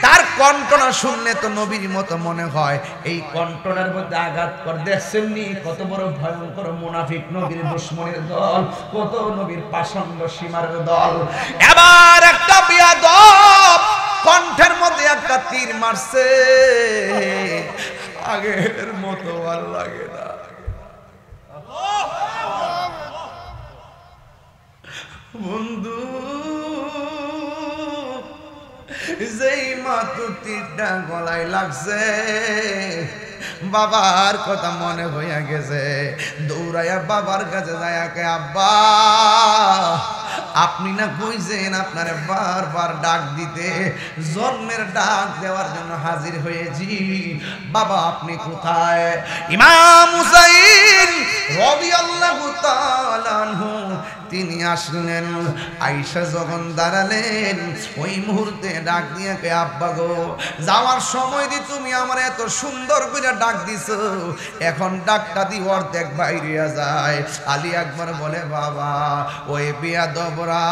তার কণ্ঠনা শুনলে তো নবীর মতো মনে হয়। এই কণ্ঠনার মধ্যে আঘাত করে দেখছেন নি কত বড় ভয়ঙ্কর মুনাফিক নবীর দুশমনের দল, কত নবীর পাষণ্ড সীমার দল। এবার একটা বেয়াদব কণ্ঠের মধ্যে একটা তীর মারছে, আগের মতো আর লাগে না। বন্ধু, যেই মাত্র তীরটা গলায় লাগছে, বাবার কথা মনে হইয়া গেছে। দৌড়াইয়া বাবার কাছে যায়, আব্বা আপনি না কইছেন আপনারে বারবার ডাক দিতে, জন্মের ডাক দেওয়ার জন্য হাজির হয়েছি, বাবা আপনি কোথায়? ইমাম হুসাইন রাদিয়াল্লাহু তাআলা আনহু তিনি আসলেন। আয়েশা যখন দাঁড়ালেন, ওই মুহূর্তে ডাক দিয়ে কে আব্বা গো, যাওয়ার সময় দি তুমি আমার এত সুন্দর করে ডাক দিছো, এখন ডাকটা দি অর্ধেক বাইরিয়া যায়। আলী আকবর বলে বাবা, ওই বেয়াদবরা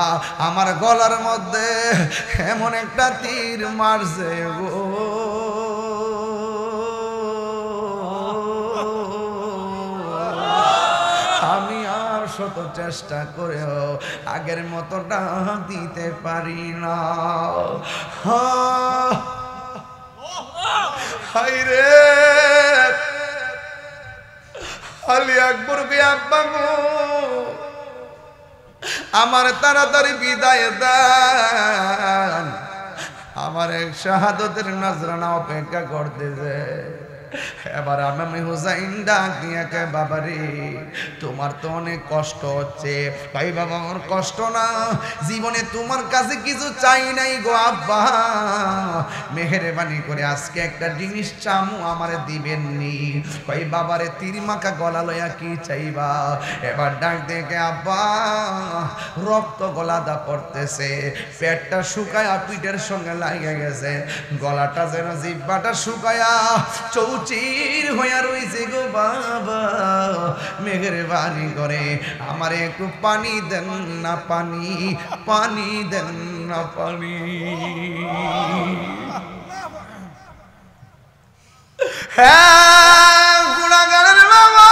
আমার গলার মধ্যে এমন একটা তীর মারছে গো, আমি আর শত চেষ্টা করেও আগের মতো ডাক দিতে পারি না। হায় রে, আলী আকবর কে আব্বা গো, আমার তাড়াতাড়ি বিদায় দেন, আমার এক শাহাদতের নজরানা অপেক্ষা করতেছে। এবার আমি হুসাইন ডাক দিয়ে কে বাবা রে, তোমার তো অনেক কষ্ট হচ্ছে। ভাই বাবা আমার কষ্ট না, জীবনে তোমার কাছে কিছু চাই নাই গো আব্বা, মেহেরবানি করে আজকে একটা জিনিস চামু আমারে দিবেননি। ভাই বাবারে তীর মাখা গলা লইয়া কি চাইবা? এবার ডাক দেখে আব্বা, রক্ত গলাদা পড়তেছে, পেটটা শুকায়া পিঠের সঙ্গে লাগিয়ে গেছে, গলাটা যেন জিহ্বাটা শুকায়া চৌচির হইয়া রইছে গো বাবা, মেহেরবানি করে আমারে একটু পানি দেন না, পানি, পানি দেন না, পানি। হ্যাঁ গুণাগারের বাবা,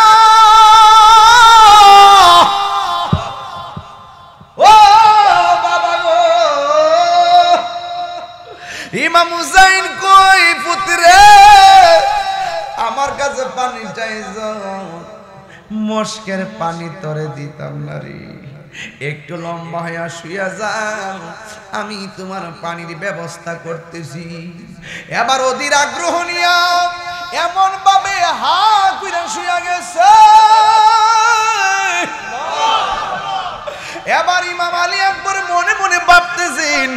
ও বাবা গো, ইমাম হুসাইন কই পুত্রে, আমার কাছে পানি চাইছ, মস্কের পানি তরে দিতাম না রে, একটু লম্বা হইয়া শুইয়া যাও, আমি তোমার পানির ব্যবস্থা করতেছি। এবার অধীর আগ্রহ নিয়া এমন ভাবে হা কইরা শুইয়া গেছে। এবার ইমাম আলী আকবর মনে মনে ভাবতেছেন,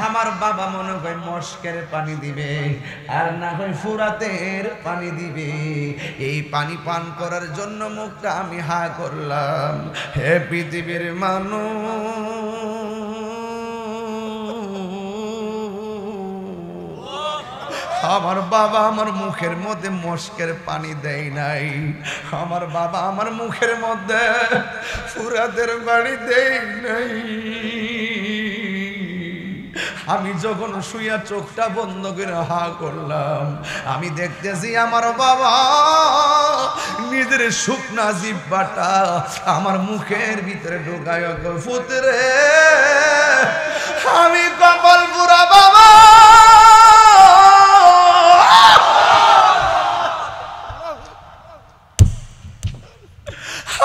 আমার বাবা মনে হয় মস্কের পানি দিবে, আর না হয় ফুরাতের পানি দিবে। এই পানি পান করার জন্য মুখটা আমি হা করলাম। হে পৃথিবীর মানুষ, আমার বাবা আমার মুখের মধ্যে মস্কের পানি দেয় নাই, আমার বাবা আমার মুখের মধ্যে ফুরাতের পানি দেয় নাই। আমি যখন শুইয়া চোখটা বন্ধ করে হা করলাম, আমি দেখতেছি আমার বাবা নিজের শুকনা জিহ্বাটা আমার মুখের ভিতরে ঢোকায়। পুত্রে, আমি কপাল পুরা বাবা,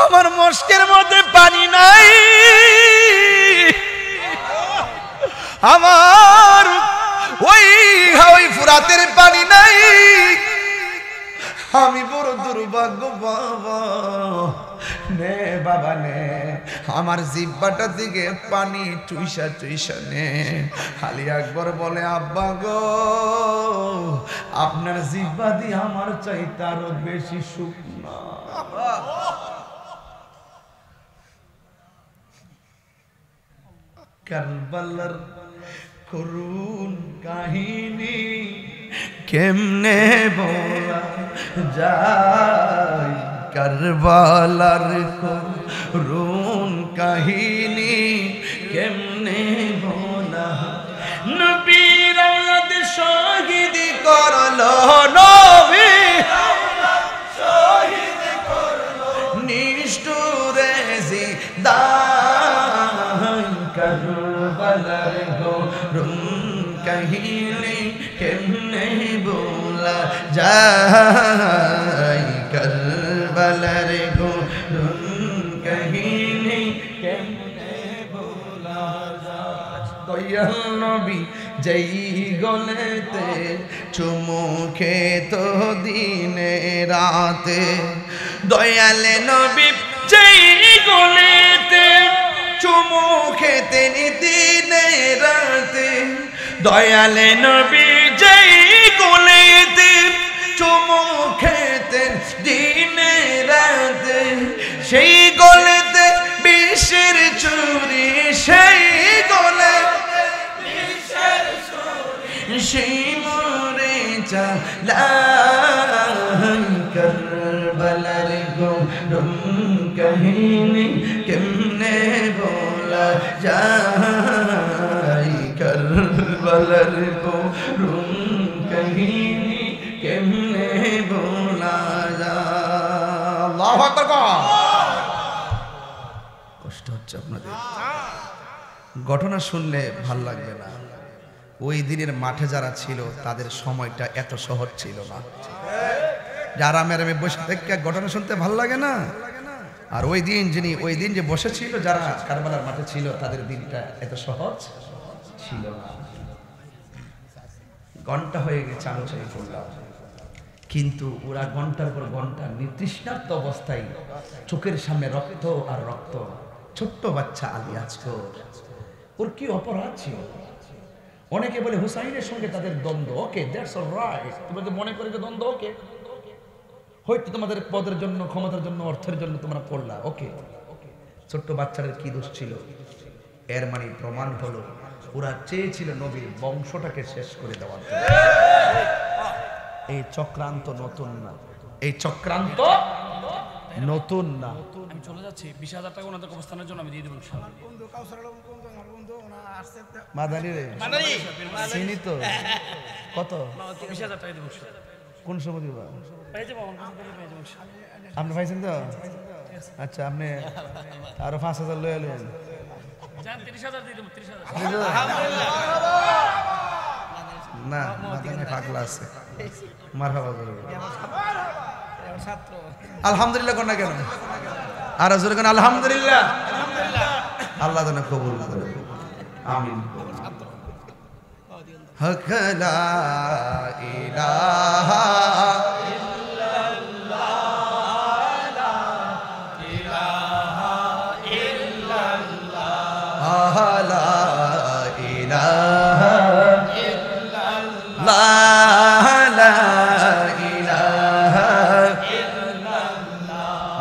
আমার মস্কের মধ্যে পানি নাই, আমার ওই ফুরাতের পানি নাই, আমি বড় দুর্ভাগ্য বাবা। নে বাবা নে, আমার জিহ্বাটা দিকে পানি চুইসা চুইসা নে। আলী আকবর বলে আব্বা গো, আপনার জিহ্বা দিয়ে আমার চাইতে আরো বেশি শুকনা। কারবালার করুণ কাহিনী কেমনে বলা যায়, কারবালার করুণ কাহিনী কেমনে বলা। নবীর আওলাদ শহীদ করলো, নবী শহীদ করলো নিষ্ঠুরে জিদান, কারবালার করুণ কাহিনী কেমনে বলা যায়, কারবালার করুণ কাহিনী কেমনে বলা যায়। দয়াল নবী যেই গলেতে চুমু খেত দিনে রাতে, দয়াল নবী যেই গলেতে চুমু খেতেন দিনে রাতে, দয়াল নবী যেই গলেতে চুমু খেতেন দিনে রাতে, সেই গলেতে বিষের চুরি, সেই গলে বিষের চুরি, সেই মরে চালাই, কারবালার করুণ কাহিনী কেমনে বলা যায়, কারবালার করুণ কাহিনী কেমনে বলা যায়। আল্লাহু আকবার। কষ্ট হচ্ছে আপনাদের, ঘটনা শুনলে ভাল লাগবে না। ওই দিনের মাঠে যারা ছিল তাদের সময়টা এত সহজ ছিল না। যারা আরামে বসে থেকে ঘটনা শুনতে ভাল লাগে না, আর ওই দিন যে বসেছিল যারা কারবালার মাঠে ছিল তাদের দিনটা এত সহজ ছিল না। ঘন্টা হয়ে গেছে আমি চাই করলাম, কিন্তু ওরা ঘন্টার পর ঘন্টা নিতৃষ্ণার্ত অবস্থায় চোখের সামনে রক্ত আর রক্ত। ছোট্ট বাচ্চা আলী আজকর, ওর কি অপরাধ ছিল? অনেকে বলে হুসাইনের সঙ্গে তাদের দ্বন্দ্ব, ওকে দ্যাটস অলরাইট, তোমরা যে মনে করে যে দ্বন্দ্ব, ওকে হয়তো তোমাদের পদের জন্য, ক্ষমতার জন্য, অর্থের জন্য তোমরা করলা, ওকে। ছোট্ট বাচ্চাদের কি দোষ ছিল? এর মানে প্রমাণ হলো ওরা চেয়েছিল নবীর বংশটাকে শেষ করে দেওয়ার জন্য। এই চক্রান্ত নতুন না, এই চক্রান্ত নতুন না। আমি চলে যাচ্ছি, 20,000 টাকা ওনাদের অবস্থানের জন্য আমি দিয়ে দেবো ইনশাআল্লাহ। মাদানি রে চিনি তো, কত? 20,000 টাকা দেবো। কোন সময় দিবা? পেয়ে যাবো, আমার কাছে পেয়ে যাবো ইনশাআল্লাহ। আপনি পাইছেন তো? আচ্ছা, আপনি আরো 5,000 লয়ে এলেন। জান 30,000 দিয়ে দেবো, 30,000। না, মাদানি পাগলা আছে। মারহাবা বলবো। আলহামদুলিল্লাহ কোন না কেন? আর জোরে কোন আলহামদুলিল্লাহ। আল্লাহ যেন কবুল করে, আমিন। হক লা ইলাহা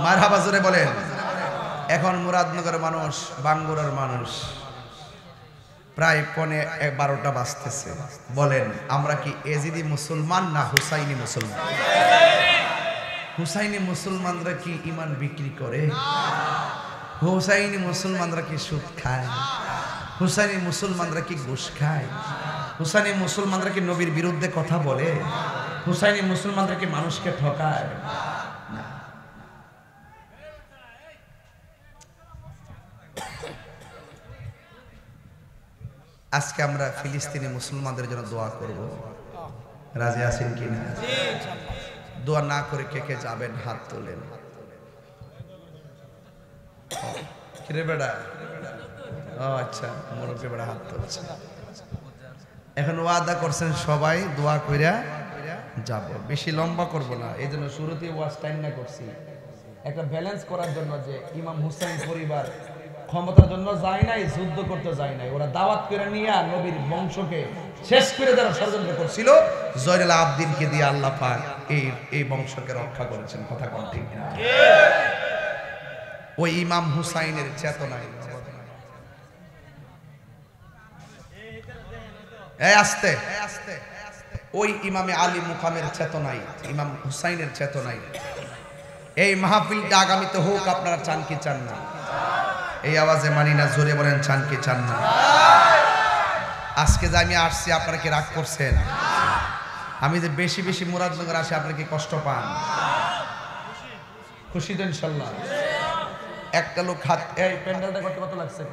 মারহাবা জোরে বলেন। এখন মুরাদনগরের মানুষ, বাঙ্গুরার মানুষ, প্রায় 11:30 বাজতেছে। বলেন আমরা কি এজিদি মুসলমান না হুসাইনি মুসলমান? হুসাইনি মুসলমানরা কি ইমান বিক্রি করে? হুসাইনি মুসলমানরা কি সুদ খায়? হুসাইনি মুসলমানরা কি ঘুষ খায়? হুসাইনি মুসলমানরা কি নবীর বিরুদ্ধে কথা বলে? হুসাইনি মুসলমানরা কি মানুষকে ঠকায়? না। আজকে আমরা ফিলিস্তিনি মুসলমানদের জন্য দোয়া করব, রাজি আছেন কিনা? দোয়া না করে কে কে যাবেন হাত তোলেন। কিরে বেড়া? ও আচ্ছা, মুরব্বী বেড়া হাত তুলছে। এখন ওয়াদা করছেন সবাই দোয়া কইরা যাব, বেশি লম্বা করব না, এই জন্য শুরুতেই ওয়াজ টাইম না করছি। একটা ব্যালেন্স করার জন্য যে ইমাম হুসাইন পরিবার ক্ষমতার জন্য যায় নাই, যুদ্ধ করতে যায় নাই, ওরা দাওয়াত করে নিয়ে নবীর বংশকে শেষ করে দেওয়ার ষড়যন্ত্র করছিল। জয়নুল আবদিনকে দিয়ে আল্লাহ পাক এই বংশকে রক্ষা করেছেন। কথা কোন ঠিক না? ওই ইমাম হুসাইনের চেতনায় আস্তে ওই ইমামে আলী মুকামের চেতনায়, ইমাম হুসাইনের চেতনায় এই মাহফিলটা আগামীতে হোক। আপনারা চান কি চান না? এই আওয়াজে মানি না, জোরে বলেন চান কি চান না? আজকে যে আমি আসছি আপনারা কি রাগ করছেন? আমি যে বেশি বেশি মুরাদনগর আসি আপনারা কি কষ্ট পান? খুশি তো ইনশাল্লাহ। একটা লোক হাত, এই প্যান্ডেলটা কত লাগছে?